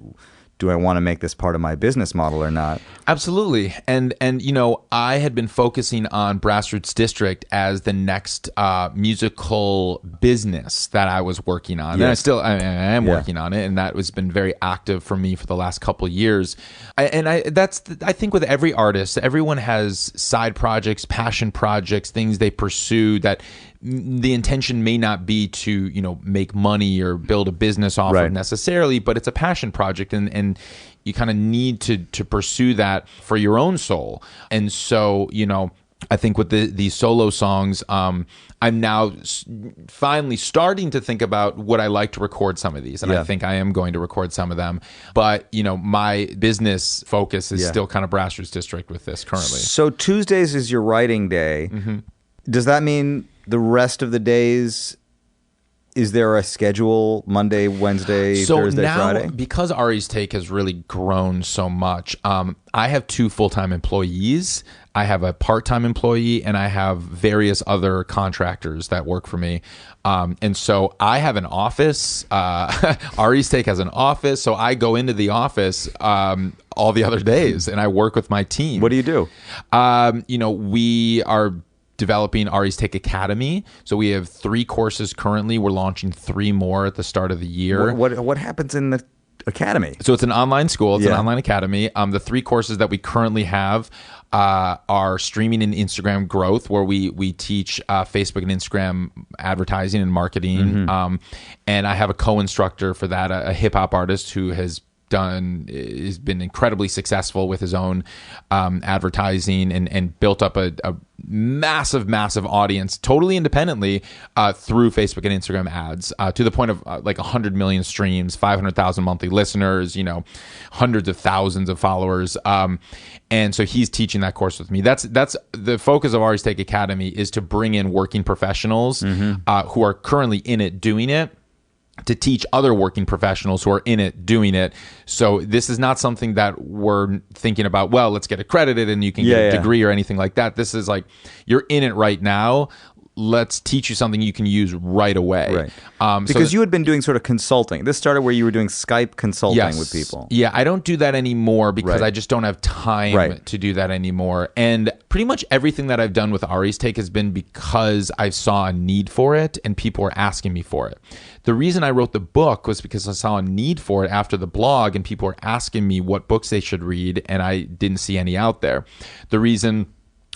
do I want to make this part of my business model or not? Absolutely. And I had been focusing on Grassroots District as the next musical business that I was working on. Yes. And I am working on it, and that has been very active for me for the last couple of years. I think with every artist, everyone has side projects, passion projects, things they pursue that the intention may not be to make money or build a business off of necessarily, but it's a passion project, and you kind of need to pursue that for your own soul. And so I think with these solo songs, I'm now finally starting to think about would I like to record some of these, and I think I am going to record some of them. But my business focus is still kind of Grassroots District with this currently. So Tuesdays is your writing day. Mm-hmm. Does that mean the rest of the days, is there a schedule? Monday, Wednesday, Thursday, Friday? Because Ari's Take has really grown so much, I have 2 full-time employees. I have a part-time employee, and I have various other contractors that work for me. And so I have an office. Ari's Take has an office. So I go into the office all the other days, and I work with my team. What do you do? We are developing Ari's Take Academy. So we have 3 courses currently. We're launching 3 more at the start of the year. What happens in the academy? So it's an online school. It's an online academy. The 3 courses that we currently have are streaming and Instagram growth, where we teach Facebook and Instagram advertising and marketing. And I have a co-instructor for that, a hip-hop artist who has been incredibly successful with his own advertising and built up a massive audience totally independently through Facebook and Instagram ads, to the point of like 100 million streams, 500,000 monthly listeners, hundreds of thousands of followers. And so he's teaching that course with me. That's the focus of Ari's Take Academy, is to bring in working professionals who are currently in it doing it, to teach other working professionals who are in it doing it. So this is not something that we're thinking about, well, let's get accredited and you can get a degree or anything like that. This is like, you're in it right now. let's teach you something you can use right away. Right. Because you had been doing sort of consulting. This started where you were doing Skype consulting with people. Yeah, I don't do that anymore because I just don't have time to do that anymore. And pretty much everything that I've done with Ari's Take has been because I saw a need for it and people were asking me for it. The reason I wrote the book was because I saw a need for it after the blog and people were asking me what books they should read, and I didn't see any out there. The reason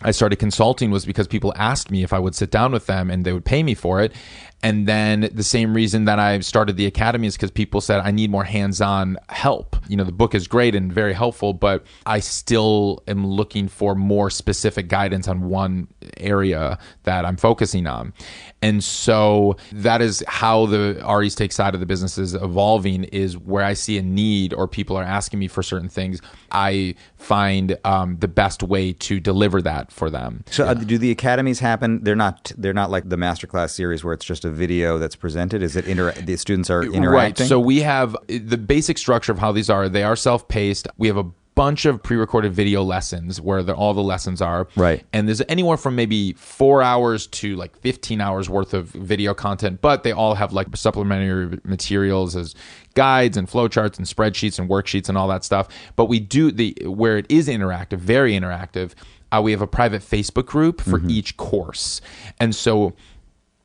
I started consulting was because people asked me if I would sit down with them and they would pay me for it. And then the same reason that I started the Academy is because people said, I need more hands-on help. You know, the book is great and very helpful, but I still am looking for more specific guidance on one area that I'm focusing on. And so that is how the Ari's Take side of the business is evolving, is where I see a need or people are asking me for certain things. I find the best way to deliver that for them. So do the academies happen? They're not like the masterclass series where it's just a video that's presented. Is it the students are interacting? Right. So we have the basic structure of how these are. They are self-paced. We have a bunch of pre-recorded video lessons where all the lessons are. Right. And there's anywhere from maybe 4 hours to like 15 hours worth of video content, but they all have like supplementary materials as guides and flowcharts and spreadsheets and worksheets and all that stuff. But we do where it is interactive, very interactive. We have a private Facebook group for each course. And so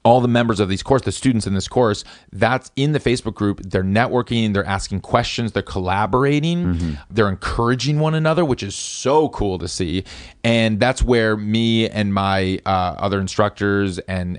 all the members of these course, the students in this course, that's in the Facebook group. They're networking, they're asking questions, they're collaborating, they're encouraging one another, which is so cool to see. And that's where me and my other instructors and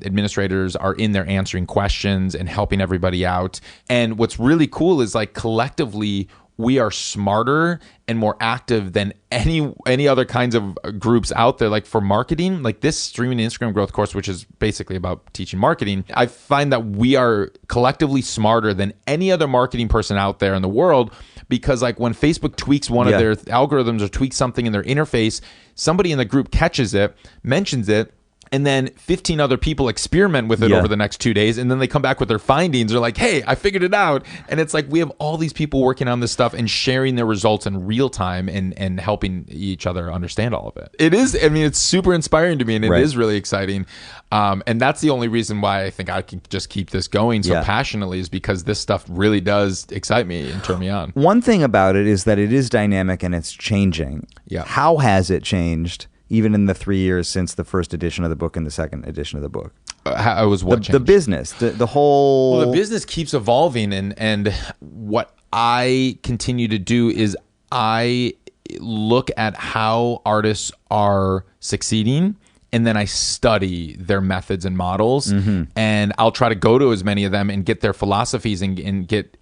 administrators are in there answering questions and helping everybody out. And what's really cool is like collectively, we are smarter and more active than any other kinds of groups out there. Like for marketing, like this Streaming Instagram Growth course, which is basically about teaching marketing, I find that we are collectively smarter than any other marketing person out there in the world, because like when Facebook tweaks one of their algorithms or tweaks something in their interface, somebody in the group catches it, mentions it, and then 15 other people experiment with it over the next 2 days. And then they come back with their findings. They're like, hey, I figured it out. And it's like we have all these people working on this stuff and sharing their results in real time and helping each other understand all of it. It is, I mean, it's super inspiring to me, and it is really exciting. And that's the only reason why I think I can just keep this going so passionately, is because this stuff really does excite me and turn me on. One thing about it is that it is dynamic and it's changing. Yeah. How has it changed? Even in the 3 years since the first edition of the book and the second edition of the book? How was what changed? The business, the whole... Well, the business keeps evolving, and what I continue to do is I look at how artists are succeeding, and then I study their methods and models, and I'll try to go to as many of them and get their philosophies and get,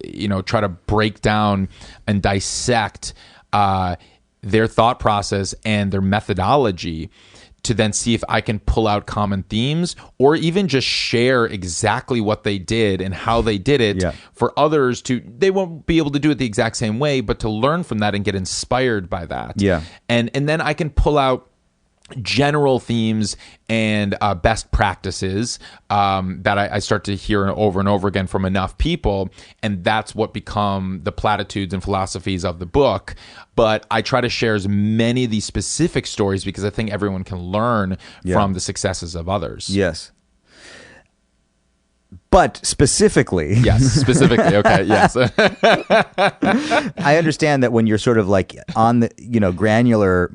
try to break down and dissect their thought process and their methodology to then see if I can pull out common themes, or even just share exactly what they did and how they did it for others they won't be able to do it the exact same way, but to learn from that and get inspired by that. Yeah. And then I can pull out general themes and best practices that I start to hear over and over again from enough people, and that's what become the platitudes and philosophies of the book. But I try to share as many of these specific stories because I think everyone can learn from the successes of others. Yes. But specifically... Yes, specifically. Okay, yes. I understand that when you're sort of like on the, granular...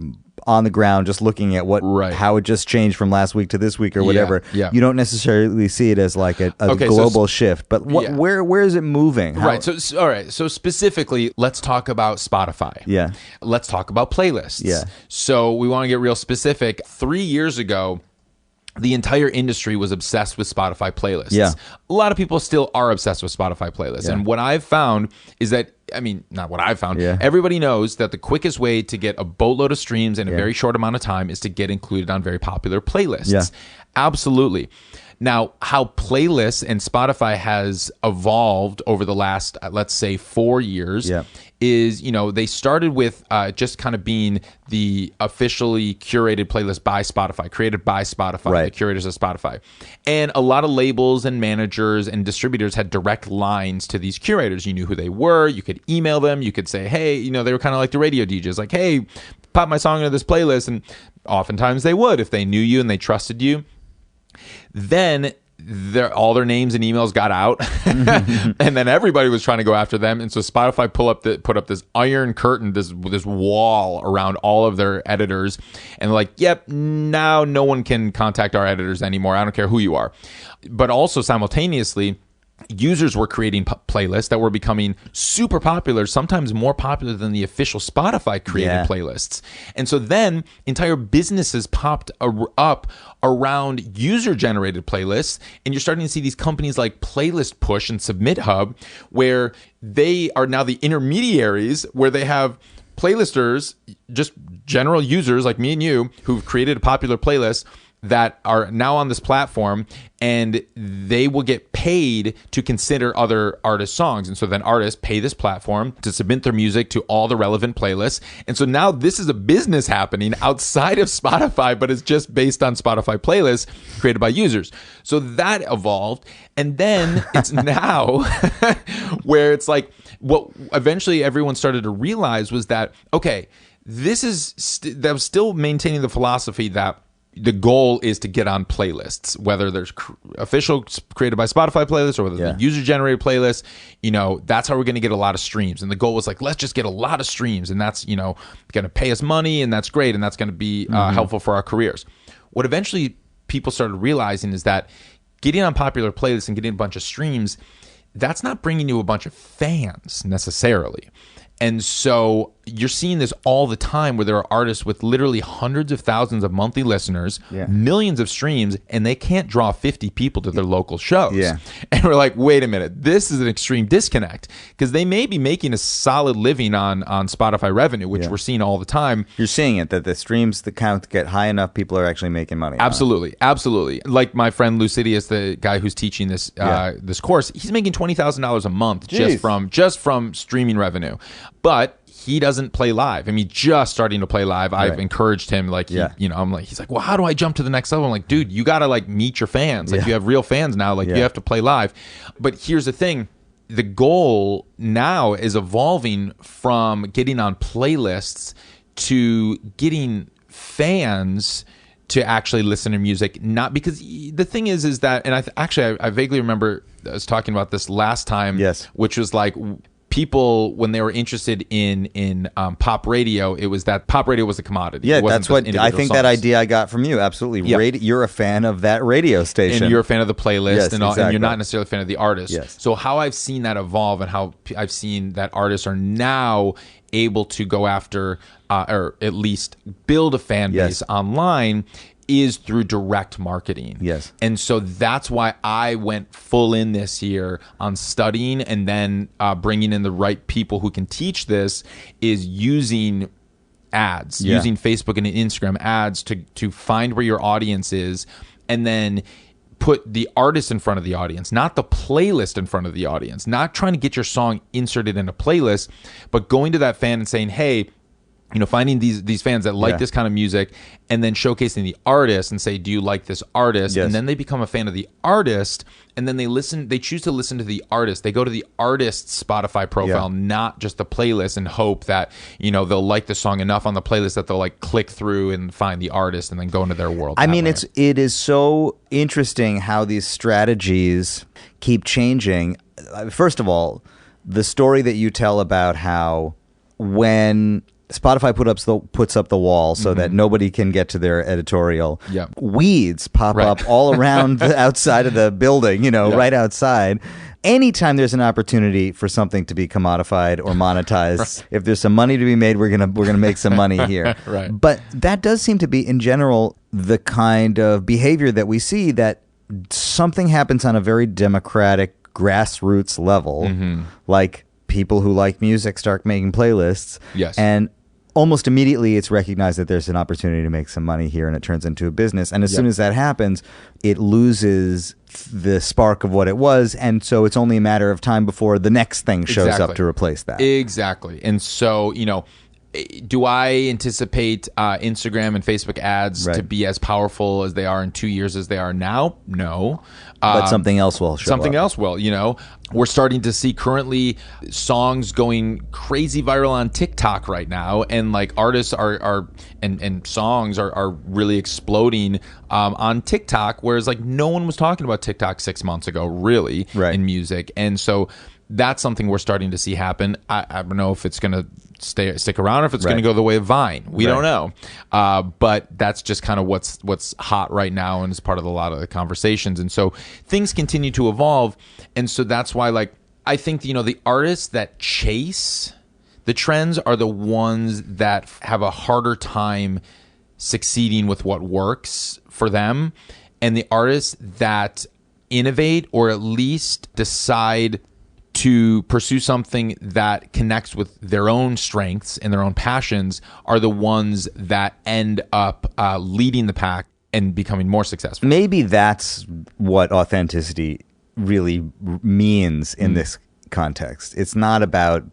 on the ground, just looking at how it just changed from last week to this week or whatever. You don't necessarily see it as like a global shift. But where is it moving? Right. So all right. So specifically, let's talk about Spotify. Yeah. Let's talk about playlists. Yeah. So we want to get real specific. 3 years ago, the entire industry was obsessed with Spotify playlists. Yeah. A lot of people still are obsessed with Spotify playlists. And what I've found is that, not what I've found. Yeah. Everybody knows that the quickest way to get a boatload of streams in a very short amount of time is to get included on very popular playlists. Yeah. Absolutely. Now, how playlists and Spotify has evolved over the last, let's say, 4 years is, they started with just kind of being the officially curated playlist by Spotify, created by Spotify, the curators of Spotify. And a lot of labels and managers and distributors had direct lines to these curators. You knew who they were. You could email them. You could say, hey, they were kind of like the radio DJs, like, hey, pop my song into this playlist. And oftentimes they would if they knew you and they trusted you. Then all their names and emails got out, and then everybody was trying to go after them. And so Spotify put up this iron curtain, this wall around all of their editors, and they're like, "Yep, now no one can contact our editors anymore. I don't care who you are." But also simultaneously, users were creating playlists that were becoming super popular, sometimes more popular than the official Spotify created playlists. And so then entire businesses popped up around user-generated playlists, and you're starting to see these companies like Playlist Push and Submit Hub, where they are now the intermediaries, where they have playlisters, just general users like me and you, who've created a popular playlist that are now on this platform, and they will get paid to consider other artists' songs. And so then artists pay this platform to submit their music to all the relevant playlists. And so now this is a business happening outside of Spotify, but it's just based on Spotify playlists created by users. So that evolved. And then it's now where it's like, what eventually everyone started to realize was that, okay, this is that was still maintaining the philosophy that the goal is to get on playlists, whether there's official created by Spotify playlists or whether there's user-generated playlists. That's how we're going to get a lot of streams. And the goal was like, let's just get a lot of streams, and that's going to pay us money, and that's great, and that's going to be helpful for our careers. What eventually people started realizing is that getting on popular playlists and getting a bunch of streams, that's not bringing you a bunch of fans necessarily. And so you're seeing this all the time, where there are artists with literally hundreds of thousands of monthly listeners, millions of streams, and they can't draw 50 people to their local shows. And we're like, wait a minute, this is an extreme disconnect, because they may be making a solid living on Spotify revenue, which we're seeing all the time. You're seeing it, that the streams, the count get high enough, people are actually making money. Absolutely. Like my friend Lucidius, the guy who's teaching this this course, he's making $20,000 a month just from streaming revenue. But he doesn't play live. I mean, just starting to play live. I've encouraged him, like, I'm like, he's like, well, how do I jump to the next level? I'm like, dude, you got to like meet your fans. Like, you have real fans now. Like, you have to play live. But here's the thing. The goal now is evolving from getting on playlists to getting fans to actually listen to music. Not because the thing is that, and I vaguely remember us talking about this last time, which was like, people, when they were interested in pop radio, it was that pop radio was a commodity. Yeah, that's what I think songs. That idea I got from you. Absolutely. You're a fan of that radio station. And you're a fan of the playlist, and you're not necessarily a fan of the artist. So how I've seen that evolve, and how I've seen that artists are now able to go after, or at least build a fan base online, is through direct marketing. And so that's why I went full in this year on studying, and then bringing in the right people who can teach this, is using ads, using Facebook and Instagram ads to find where your audience is, and then put the artist in front of the audience, not the playlist in front of the audience, not trying to get your song inserted in a playlist, but going to that fan and saying, hey, finding these fans that like this kind of music, and then showcasing the artist and say, do you like this artist? And then they become a fan of the artist, and then they choose to listen to the artist. They go to the artist's Spotify profile, not just the playlist, and hope that, they'll like the song enough on the playlist that they'll like click through and find the artist and then go into their world. I mean, it is so interesting how these strategies keep changing. First of all, the story that you tell about how when Spotify puts up the wall so that nobody can get to their editorial. Weeds pop up all around the outside of the building, right outside. Anytime there's an opportunity for something to be commodified or monetized, if there's some money to be made, we're gonna make some money here. But that does seem to be, in general, the kind of behavior that we see, that something happens on a very democratic grassroots level, like people who like music start making playlists, and almost immediately it's recognized that there's an opportunity to make some money here, and it turns into a business. And as soon as that happens, it loses the spark of what it was, and so it's only a matter of time before the next thing shows up to replace that. Exactly. And so, do I anticipate Instagram and Facebook ads to be as powerful as they are in 2 years as they are now? No. But something else will show Something up. else will, We're starting to see currently songs going crazy viral on TikTok right now, and like artists are and songs are really exploding on TikTok, whereas like no one was talking about TikTok 6 months ago, really, in music. And so that's something we're starting to see happen. I don't know if it's going to stick around or if it's going to go the way of Vine. We don't know. But that's just kind of what's hot right now and is part of a lot of the conversations. And so things continue to evolve. And so that's why, like, I think, the artists that chase the trends are the ones that have a harder time succeeding with what works for them. And the artists that innovate or at least decide to pursue something that connects with their own strengths and their own passions are the ones that end up leading the pack and becoming more successful. Maybe that's what authenticity really means in this context. It's not about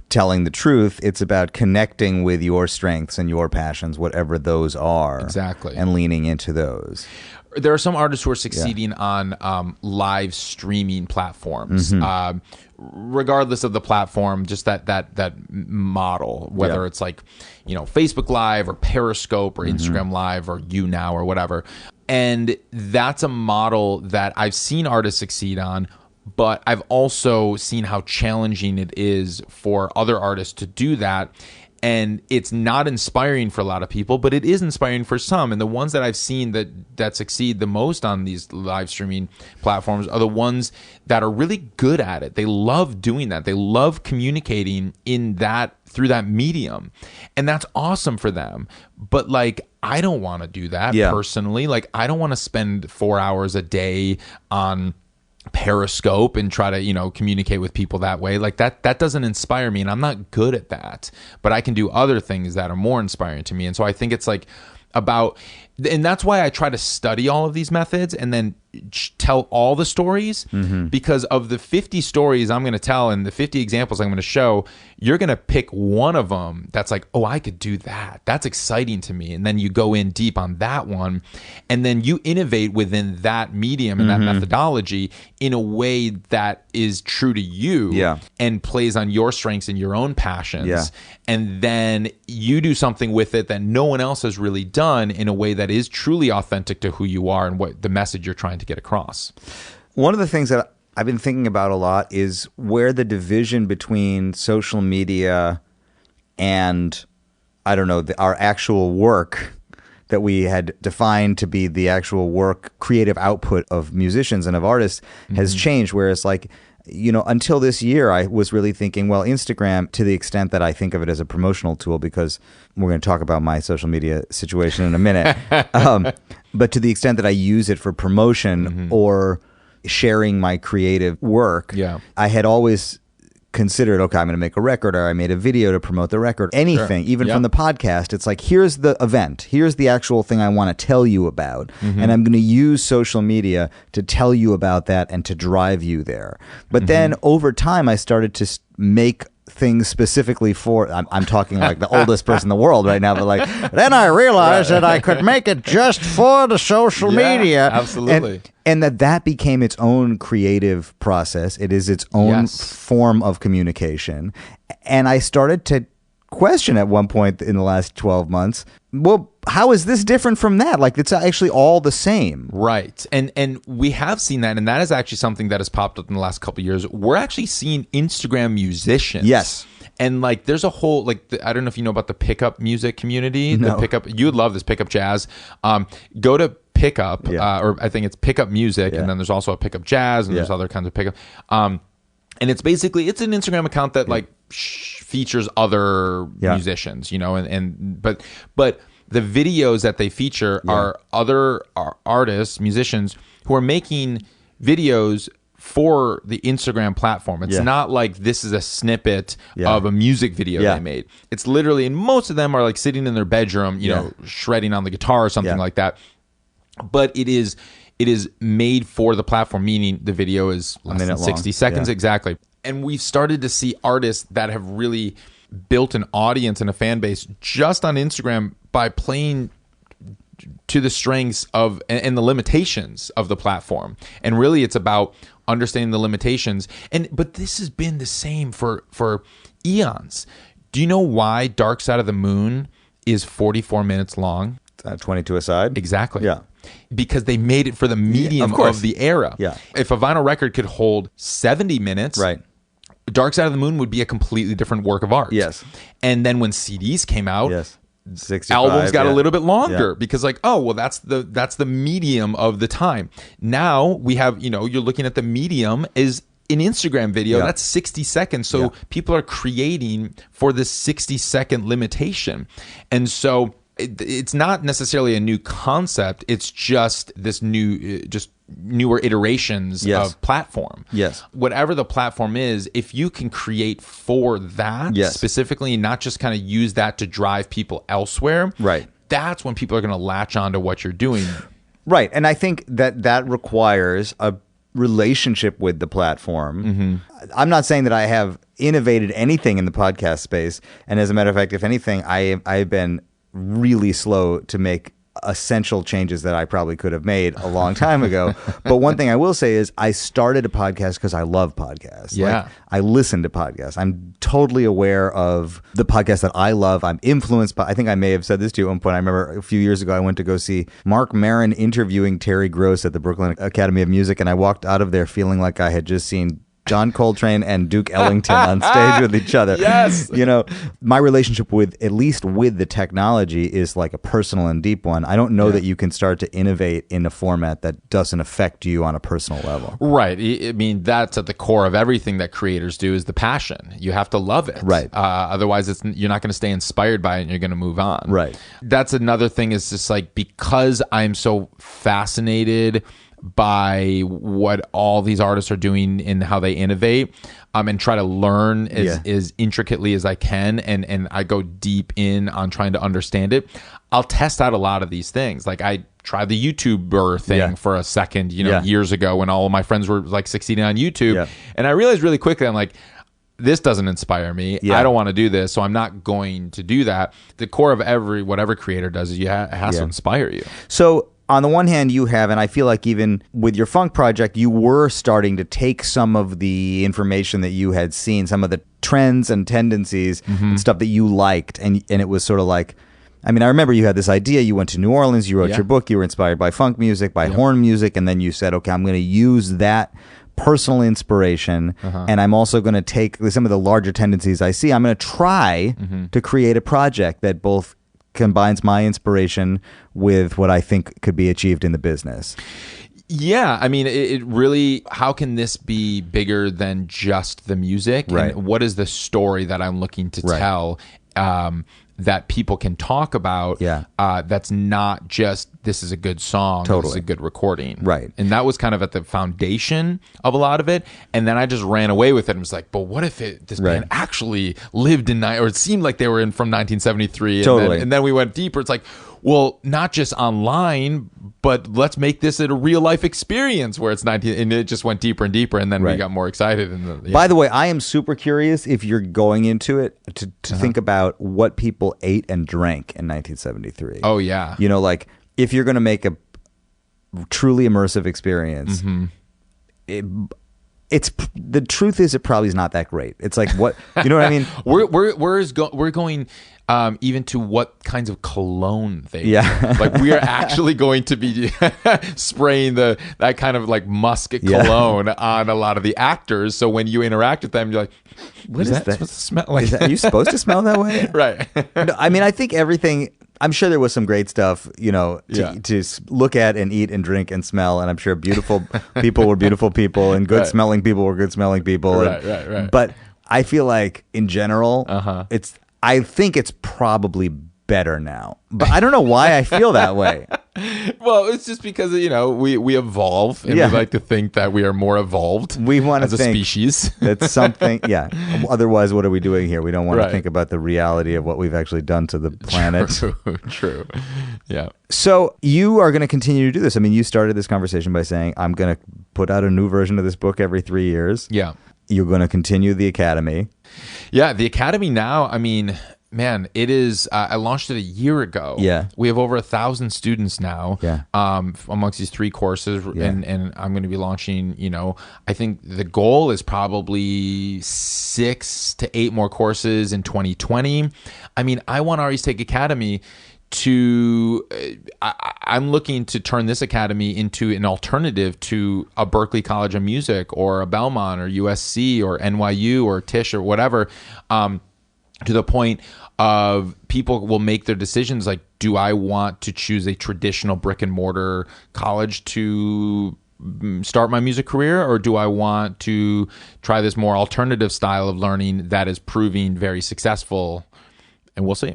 telling the truth. It's about connecting with your strengths and your passions, whatever those are. Exactly. And leaning into those. There are some artists who are succeeding on live streaming platforms, regardless of the platform. Just that model, whether it's like Facebook Live or Periscope or Instagram Live or YouNow or whatever, and that's a model that I've seen artists succeed on. But I've also seen how challenging it is for other artists to do that. And it's not inspiring for a lot of people, but it is inspiring for some. And the ones that I've seen that succeed the most on these live streaming platforms are the ones that are really good at it. They love doing that. They love communicating through that medium. And that's awesome for them. But like, I don't want to do that personally. Like, I don't want to spend 4 hours a day on Periscope and try to communicate with people that way. Like that doesn't inspire me, and I'm not good at that, but I can do other things that are more inspiring to me. And so I think it's like and that's why I try to study all of these methods and then tell all the stories, because of the 50 stories I'm going to tell and the 50 examples I'm going to show, you're going to pick one of them that's like, oh, I could do that. That's exciting to me. And then you go in deep on that one, and then you innovate within that medium and that methodology in a way that is true to you and plays on your strengths and your own passions. And then you do something with it that no one else has really done in a way that is truly authentic to who you are and what the message you're trying to get across. One of the things that I've been thinking about a lot is where the division between social media and, I don't know, our actual work that we had defined to be the actual work, creative output of musicians and of artists has changed. Whereas like, until this year, I was really thinking, well, Instagram, to the extent that I think of it as a promotional tool, because we're going to talk about my social media situation in a minute, but to the extent that I use it for promotion or sharing my creative work, I had always considered, okay, I'm going to make a record, or I made a video to promote the record, anything, even from the podcast. It's like, here's the event, here's the actual thing I want to tell you about, and I'm going to use social media to tell you about that and to drive you there. But then over time, I started to make things specifically for, I'm talking like the oldest person in the world right now, but like, then I realized that I could make it just for the social media. Absolutely. And that became its own creative process. It is its own form of communication. And I started to question at one point in the last 12 months, well, how is this different from that? Like, it's actually all the same. Right. And we have seen that, and that is actually something that has popped up in the last couple of years. We're actually seeing Instagram musicians. Yes. And like, there's a whole, like, I don't know if you know about the pickup music community. No. The pickup, you would love this, pickup jazz. Go to Pickup, or I think it's Pickup Music, and then there's also a Pickup Jazz, and there's other kinds of pickup. And it's basically, it's an Instagram account that like features other musicians, but the videos that they feature are other artists, musicians who are making videos for the Instagram platform. It's not like this is a snippet of a music video they made. It's literally, and most of them are like sitting in their bedroom, shredding on the guitar or something like that. But it is made for the platform, meaning the video is less than 60 seconds. Exactly. And we've started to see artists that have really built an audience and a fan base just on Instagram by playing to the strengths of and the limitations of the platform. And really it's about understanding the limitations. But this has been the same for eons. Do you know why Dark Side of the Moon is 44 minutes long? 22 aside? Exactly. Yeah. Because they made it for the medium of the era. Yeah. If a vinyl record could hold 70 minutes, right, Dark Side of the Moon would be a completely different work of art. Yes. And then when CDs came out, yes, 65, albums got a little bit longer because like, oh, well, that's the medium of the time. Now we have, you're looking at the medium is an Instagram video. That's 60 seconds. So people are creating for this 60-second limitation. And so it's not necessarily a new concept. It's just this newer iterations of platform. Yes. Whatever the platform is, if you can create for that specifically, and not just kind of use that to drive people elsewhere, right, that's when people are going to latch on to what you're doing. Right. And I think that requires a relationship with the platform. Mm-hmm. I'm not saying that I have innovated anything in the podcast space. And as a matter of fact, if anything, I've been really slow to make essential changes that I probably could have made a long time ago. But one thing I will say is I started a podcast because I love podcasts. Yeah. Like, I listen to podcasts. I'm totally aware of the podcasts that I love. I'm influenced by, I think I may have said this to you at one point. I remember a few years ago, I went to go see Mark Maron interviewing Terry Gross at the Brooklyn Academy of Music. And I walked out of there feeling like I had just seen John Coltrane and Duke Ellington on stage with each other. Yes. My relationship with the technology is like a personal and deep one. I don't know that you can start to innovate in a format that doesn't affect you on a personal level. Right. I mean, that's at the core of everything that creators do is the passion. You have to love it. Right. Otherwise, you're not going to stay inspired by it and you're going to move on. Right. That's another thing is just like, because I'm so fascinated by what all these artists are doing and how they innovate, and try to learn as intricately as I can, and I go deep in on trying to understand it. I'll test out a lot of these things. Like I tried the YouTuber thing for a second, years ago when all of my friends were like succeeding on YouTube, and I realized really quickly, I'm like, this doesn't inspire me. I don't want to do this, so I'm not going to do that. The core of whatever creator does is it has to inspire you. So on the one hand, you have, and I feel like even with your funk project, you were starting to take some of the information that you had seen, some of the trends and tendencies and stuff that you liked, and it was sort of like, I mean, I remember you had this idea, you went to New Orleans, you wrote your book, you were inspired by funk music, by horn music, and then you said, okay, I'm going to use that personal inspiration, and I'm also going to take some of the larger tendencies I see, I'm going to try to create a project that both combines my inspiration with what I think could be achieved in the business. Yeah, I mean, it really, how can this be bigger than just the music? Right. And what is the story that I'm looking to tell that people can talk about that's not just, this is a good song, this is a good recording. Right. And that was kind of at the foundation of a lot of it. And then I just ran away with it and was like, but what if this band actually lived in, or it seemed like they were in from 1973. And then we went deeper. It's like, well, not just online, but let's make this a real life experience where it's 19, and it just went deeper and deeper, and then we got more excited. And by the way, I am super curious if you're going into it to think about what people ate and drank in 1973. Oh yeah, like if you're going to make a truly immersive experience, it's the truth is it probably is not that great. It's like what you know what I mean. We're going. Even to what kinds of cologne they do. Like we are actually going to be spraying that kind of like musk cologne on a lot of the actors. So when you interact with them, you're like, what is that supposed to smell like? Are you supposed to smell that way? Right. No, I mean, I think everything, I'm sure there was some great stuff, to look at and eat and drink and smell. And I'm sure beautiful people were beautiful people and good smelling people were good smelling people. Right. But I feel like in general, I think it's probably better now, but I don't know why I feel that way. Well, it's just because we evolve, and we like to think that we are more evolved. We want to as a species. That's something. Otherwise, what are we doing here? We don't want to think about the reality of what we've actually done to the planet. True. Yeah. So you are going to continue to do this. I mean, you started this conversation by saying, "I'm going to put out a new version of this book every 3 years." Yeah. you're going to continue the academy. Yeah, the academy now, I mean, man, it is, I launched it a year ago. Yeah. We have over 1,000 students now Yeah. Amongst these 3 courses. Yeah. And I'm going to be launching, I think the goal is probably 6 to 8 more courses in 2020. I mean, I want Ari's Take Academy I'm looking to turn this academy into an alternative to a Berklee College of Music or a Belmont or USC or NYU or Tisch or whatever, to the point of people will make their decisions like, do I want to choose a traditional brick and mortar college to start my music career, or do I want to try this more alternative style of learning that is proving very successful? And we'll see.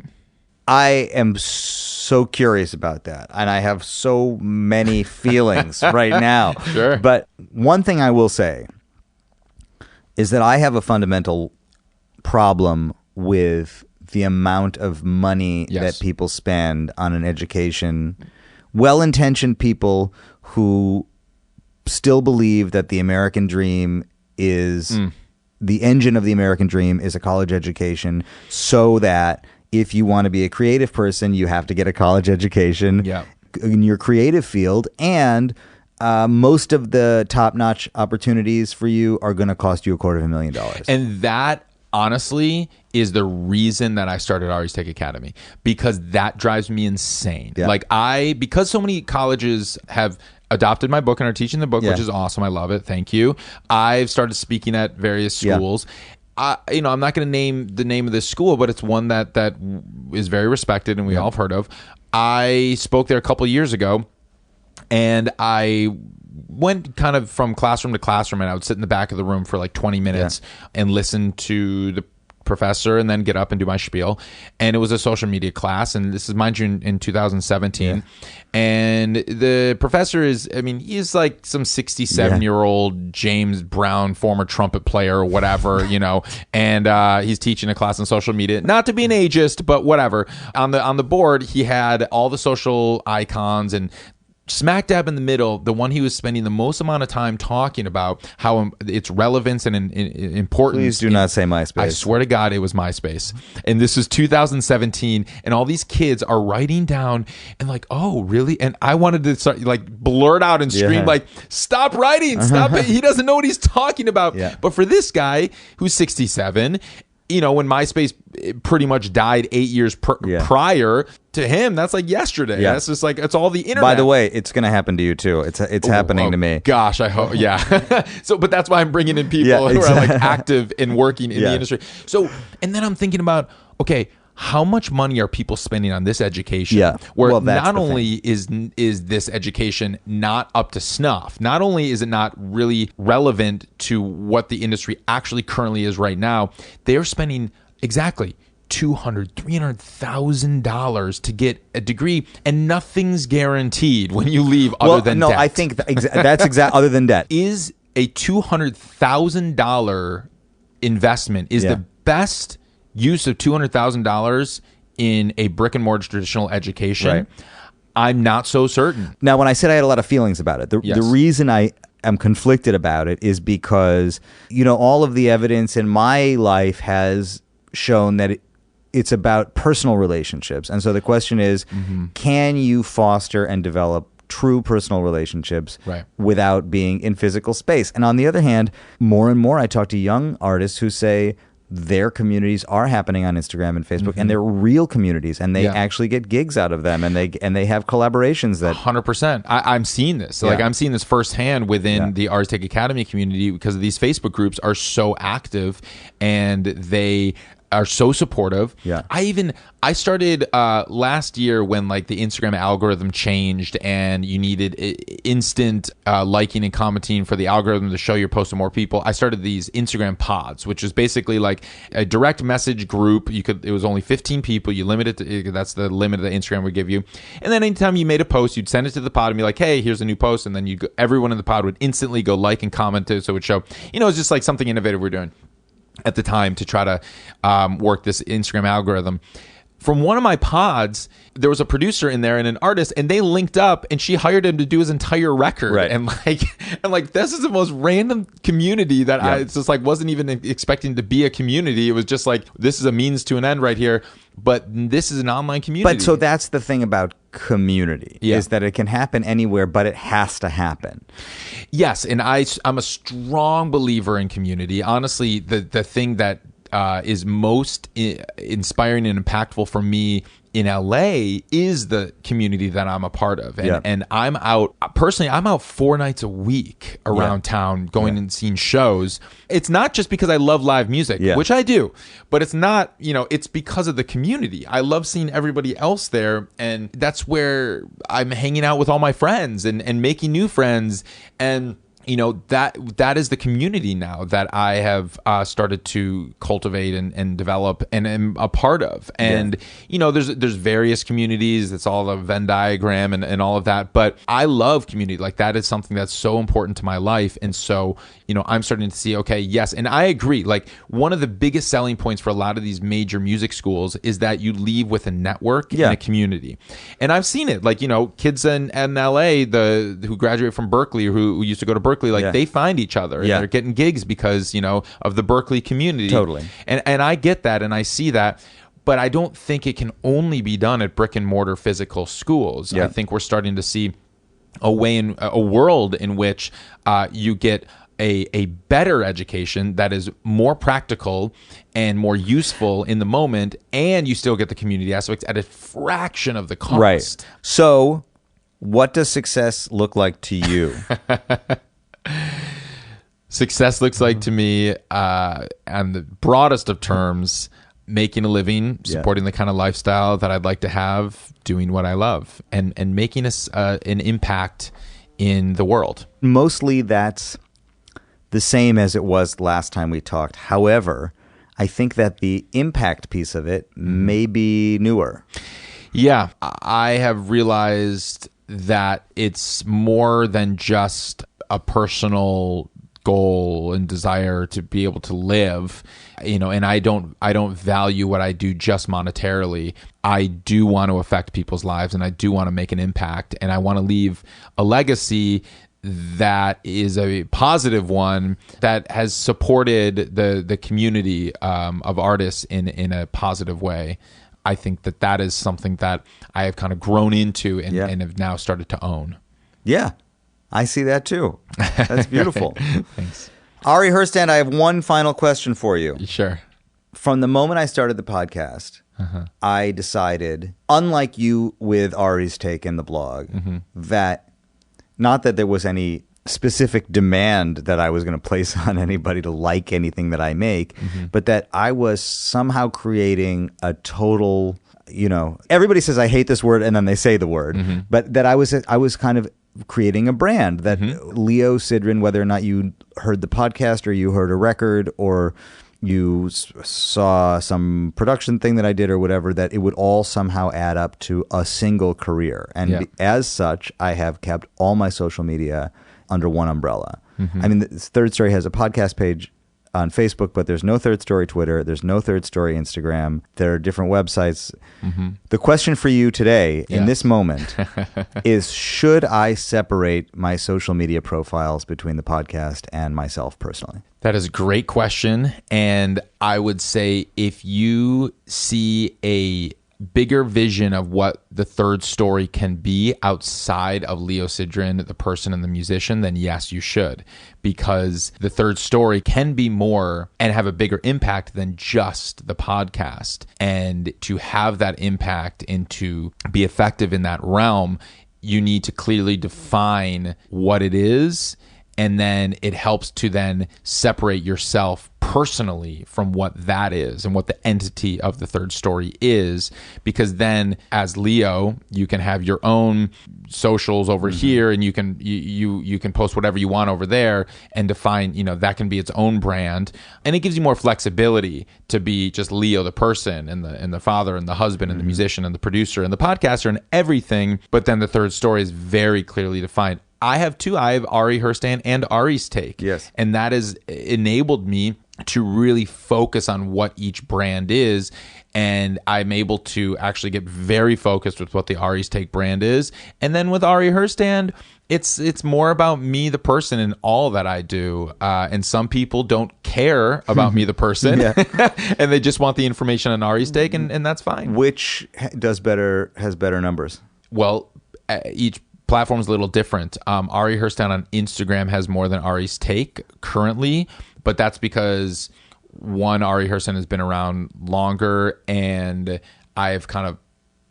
I am so curious about that, and I have so many feelings right now. Sure. But one thing I will say is that I have a fundamental problem with the amount of money that people spend on an education. Well-intentioned people who still believe that the American dream is the engine of the American dream is a college education, so that if you want to be a creative person, you have to get a college education in your creative field. And most of the top-notch opportunities for you are going to cost you $250,000. And that, honestly, is the reason that I started Ari's Take Academy, because that drives me insane. Yeah. Like because so many colleges have adopted my book and are teaching the book, which is awesome. I love it. Thank you. I've started speaking at various schools. I'm not going to name the name of this school, but it's one that is very respected and we all have heard of. I spoke there a couple of years ago, and I went kind of from classroom to classroom, and I would sit in the back of the room for like 20 minutes and listen to the professor and then get up and do my spiel. And it was a social media class, and this is, mind you, in 2017. And the professor he's like some 67-year-old James Brown, former trumpet player or whatever, and he's teaching a class on social media. Not to be an ageist, but whatever. On the board, he had all the social icons, and smack dab in the middle, the one he was spending the most amount of time talking about how its relevance and importance. Please do not say MySpace. I swear to God, it was MySpace. And this is 2017, and all these kids are writing down and like, oh, really? And I wanted to start, like, blurt out and scream, like, stop writing, stop it. He doesn't know what he's talking about. Yeah. But for this guy who's 67, when MySpace pretty much died 8 years prior to him, that's like yesterday. Yeah. That's just like, it's all the internet. By the way, it's going to happen to you too. It's happening to me. Gosh, I hope. Yeah. But that's why I'm bringing in people who are like active and working in the industry. So, and then I'm thinking about, okay, how much money are people spending on this education? Yeah. Where not only is this education not up to snuff, not only is it not really relevant to what the industry actually currently is right now, they're spending exactly $200,000, $300,000 to get a degree, and nothing's guaranteed when you leave other than debt. I think that's exactly other than debt. Is a $200,000 investment the best use of $200,000 in a brick and mortar traditional education? Right. I'm not so certain. Now, when I said I had a lot of feelings about it, the reason I am conflicted about it is because, all of the evidence in my life has shown that it's about personal relationships. And so the question is, can you foster and develop true personal relationships without being in physical space? And on the other hand, more and more I talk to young artists who say their communities are happening on Instagram and Facebook, and they're real communities, and they actually get gigs out of them, and they have collaborations that 100%. I'm seeing this. Like, I'm seeing this firsthand within the Ari's Take Academy community, because these Facebook groups are so active and they are so supportive. Yeah. I started last year when like the Instagram algorithm changed and you needed instant liking and commenting for the algorithm to show your post to more people. I started these Instagram pods, which is basically like a direct message group. It was only 15 people. You limit it to, that's the limit that Instagram would give you. And then anytime you made a post, you'd send it to the pod and be like, hey, here's a new post. And then everyone in the pod would instantly go like and comment to it. So it would show, it's just like something innovative we're doing at the time to try to work this Instagram algorithm. from one of my pods, there was a producer in there and an artist, and they linked up, and she hired him to do his entire record. Right. And like this is the most random community that I just like wasn't even expecting to be a community. It was just like, this is a means to an end right here. But this is an online community. But so that's the thing about community, is that it can happen anywhere, but it has to happen. Yes, and I'm a strong believer in community. Honestly, the thing that is most inspiring and impactful for me in LA is the community that I'm a part of. And I'm out 4 nights a week around town going and seeing shows. It's not just because I love live music, which I do, but it's not, it's because of the community. I love seeing everybody else there. And that's where I'm hanging out with all my friends and making new friends. And that is the community now that I have started to cultivate and develop and am a part of. And there's various communities. It's all a Venn diagram and all of that. But I love community. Like, that is something that's so important to my life. And so I'm starting to see, okay, yes, and I agree. Like, one of the biggest selling points for a lot of these major music schools is that you leave with a network and a community. And I've seen it. Like, kids in LA who graduate from Berkeley or who used to go to Berkeley, they find each other and they're getting gigs because of the Berkeley community. Totally. And I get that and I see that, but I don't think it can only be done at brick and mortar physical schools. I think we're starting to see a world in which you get a better education that is more practical and more useful in the moment, and you still get the community aspects at a fraction of the cost. Right. So what does success look like to you? Success looks like to me, on the broadest of terms, making a living, supporting the kind of lifestyle that I'd like to have, doing what I love, and making an impact in the world. Mostly that's the same as it was last time we talked. However, I think that the impact piece of it may be newer. Yeah, I have realized that it's more than just a personal goal and desire to be able to live, and I don't value what I do just monetarily. I do want to affect people's lives, and I do want to make an impact, and I want to leave a legacy that is a positive one that has supported the community of artists in a positive way. I think that is something that I have kind of grown into and have now started to own. Yeah, I see that too. That's beautiful. Thanks. Ari Herstand, I have one final question for you. Sure. From the moment I started the podcast, I decided, unlike you with Ari's Take and the blog, that not that there was any specific demand that I was going to place on anybody to like anything that I make, but that I was somehow creating a total, everybody says I hate this word and then they say the word, but that I was kind of creating a brand that Leo Sidran, whether or not you heard the podcast or you heard a record or you saw some production thing that I did or whatever, that it would all somehow add up to a single career. And as such, I have kept all my social media under one umbrella. I mean, the Third Story has a podcast page on Facebook, but there's no Third Story Twitter. There's no Third Story Instagram. There are different websites. The question for you today, in this moment, is should I separate my social media profiles between the podcast and myself personally? That is a great question. And I would say if you see a bigger vision of what the Third Story can be outside of Leo Sidran, the person and the musician, then yes, you should. Because the Third Story can be more and have a bigger impact than just the podcast. And to have that impact and to be effective in that realm, you need to clearly define what it is. And then it helps to then separate yourself personally from what that is and what the entity of the Third Story is, because then as Leo, you can have your own socials over here, and you can post whatever you want over there and define, that can be its own brand, and it gives you more flexibility to be just Leo the person and the father and the husband and the musician and the producer and the podcaster and everything. But then the Third Story is very clearly defined. I have two. I have Ari Herstand and Ari's Take. Yes. And that has enabled me to really focus on what each brand is. And I'm able to actually get very focused with what the Ari's Take brand is. And then with Ari Herstand, it's more about me, the person, and all that I do. And some people don't care about me, the person, and they just want the information on Ari's Take, and that's fine. Which has better numbers? Well, each platform is a little different. Ari Herstand on Instagram has more than Ari's Take currently, but that's because Ari Herstand has been around longer, and I've kind of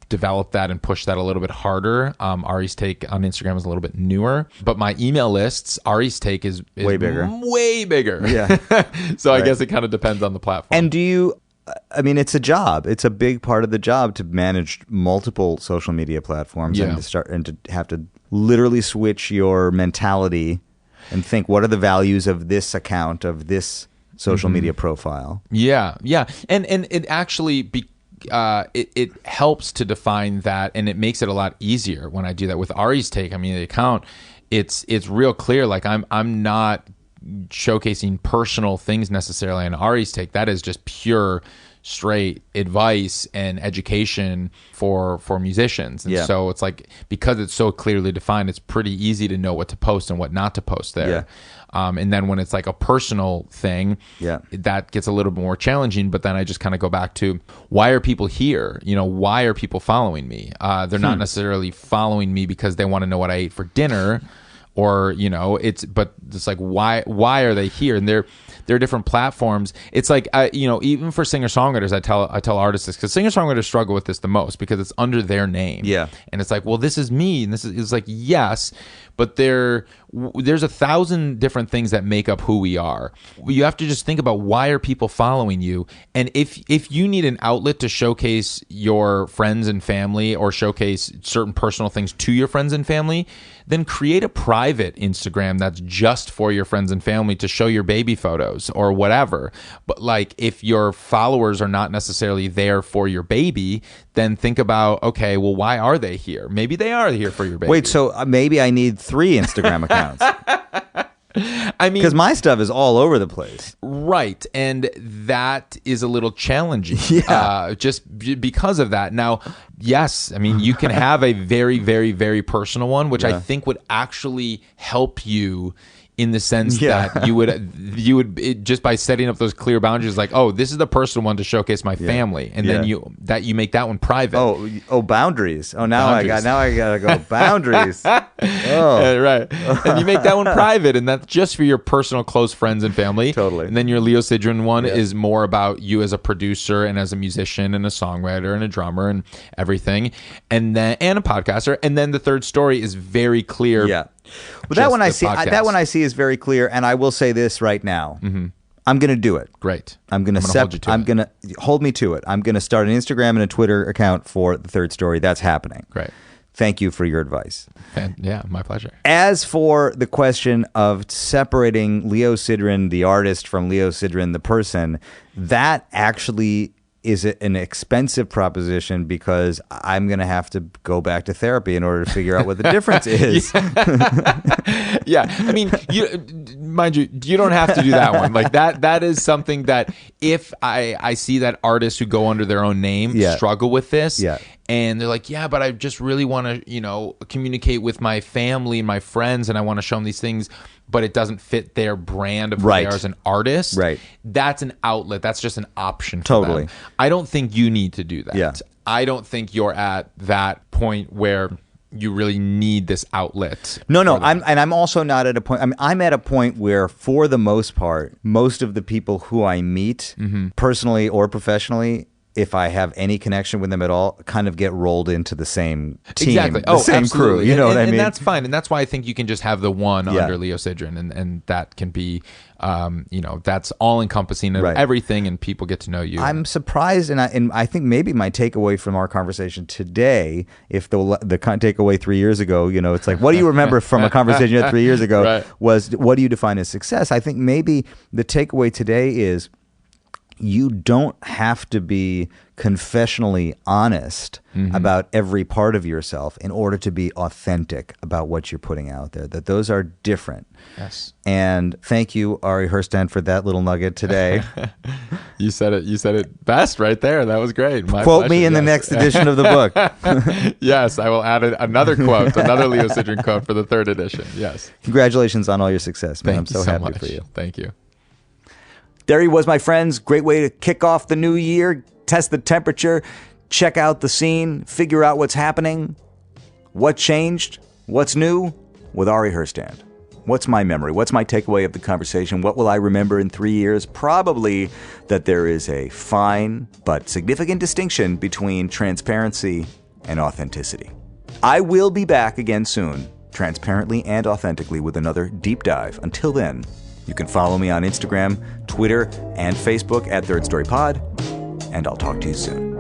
developed that and pushed that a little bit harder. Ari's Take on Instagram is a little bit newer, but my email lists, Ari's Take is way bigger. Way bigger. Yeah. So I guess it kind of depends on the platform. And it's a job. It's a big part of the job to manage multiple social media platforms and to have to literally switch your mentality and think, what are the values of this account, of this social media profile? Yeah. And it actually it helps to define that, and it makes it a lot easier when I do that with Ari's Take. I mean, the account, it's real clear. Like I'm not showcasing personal things necessarily on Ari's Take. That is just pure straight advice and education for musicians. And so it's like, because it's so clearly defined, it's pretty easy to know what to post and what not to post there. And then when it's like a personal thing, that gets a little bit more challenging. But then I just kind of go back to, why are people here? Why are people following me? They're not necessarily following me because they want to know what I ate for dinner, or but it's like, why are they here? And there are different platforms. It's like, even for singer-songwriters, I tell artists this, because singer-songwriters struggle with this the most because it's under their name. And it's like, well, this is me, and it's like, yes, but there's 1,000 different things that make up who we are. You have to just think about, why are people following you? And if you need an outlet to showcase your friends and family, or showcase certain personal things to your friends and family, then create a private Instagram that's just for your friends and family, to show your baby photos or whatever. But like, if your followers are not necessarily there for your baby, then think about, okay, well, why are they here? Maybe they are here for your baby. Wait, so maybe I need 3 Instagram accounts. I mean, because my stuff is all over the place. Right. And that is a little challenging just because of that. Now, yes, I mean, you can have a very, very, very personal one, which I think would actually help you, in the sense that you would just by setting up those clear boundaries, like, oh, this is the personal one to showcase my family, and then you make that one private. Oh, boundaries. Oh, now I gotta go boundaries. Right. And you make that one private, and that's just for your personal close friends and family. Totally. And then your Leo Sidran one is more about you as a producer and as a musician and a songwriter and a drummer and everything, and a podcaster. And then the third story is very clear. Yeah. Well, that one I see is very clear, and I will say this right now. I'm going to do it. Great. I'm going to hold me to it. I'm going to start an Instagram and a Twitter account for the third story. That's happening. Great. Thank you for your advice. Yeah, my pleasure. As for the question of separating Leo Sidran, the artist, from Leo Sidran, the person, that actually is an expensive proposition, because I'm going to have to go back to therapy in order to figure out what the difference is. I mean, mind you, you don't have to do that one. Like that is something that, if I see that artists who go under their own name struggle with this, and they're like, but I just really want to, communicate with my family and my friends, and I want to show them these things, but it doesn't fit their brand of who they are as an artist. Right. That's an outlet. That's just an option for totally. them. I don't think you need to do that. Yeah. I don't think you're at that point where you really need this outlet. No. I'm also not at a point. I'm at a point where, for the most part, most of the people who I meet, personally or professionally, if I have any connection with them at all, kind of get rolled into the same team, exactly. the same absolutely. crew. You know what I mean? And that's fine. And that's why I think you can just have the one under Leo Sidran, and that can be, that's all encompassing of everything, and people get to know you. I'm surprised, and I think maybe my takeaway from our conversation today, if the takeaway 3 years ago, it's like, what do you remember from a conversation you had 3 years ago, was what do you define as success? I think maybe the takeaway today is, you don't have to be confessionally honest about every part of yourself in order to be authentic about what you're putting out there, that those are different. Yes. And thank you, Ari Herstand, for that little nugget today. You said it best right there. That was great. My Quote pleasure. me in the next edition of the book. Yes, I will add another quote, another Leo Sidran quote for the 3rd edition. Yes. Congratulations on all your success, man. I'm so happy much for you. Thank you. There he was, my friends. Great way to kick off the new year, test the temperature, check out the scene, figure out what's happening, what changed, what's new with Ari Herstand. What's my memory? What's my takeaway of the conversation? What will I remember in 3 years? Probably that there is a fine but significant distinction between transparency and authenticity. I will be back again soon, transparently and authentically, with another deep dive. Until then, you can follow me on Instagram, Twitter, and Facebook at Third Story Pod, and I'll talk to you soon.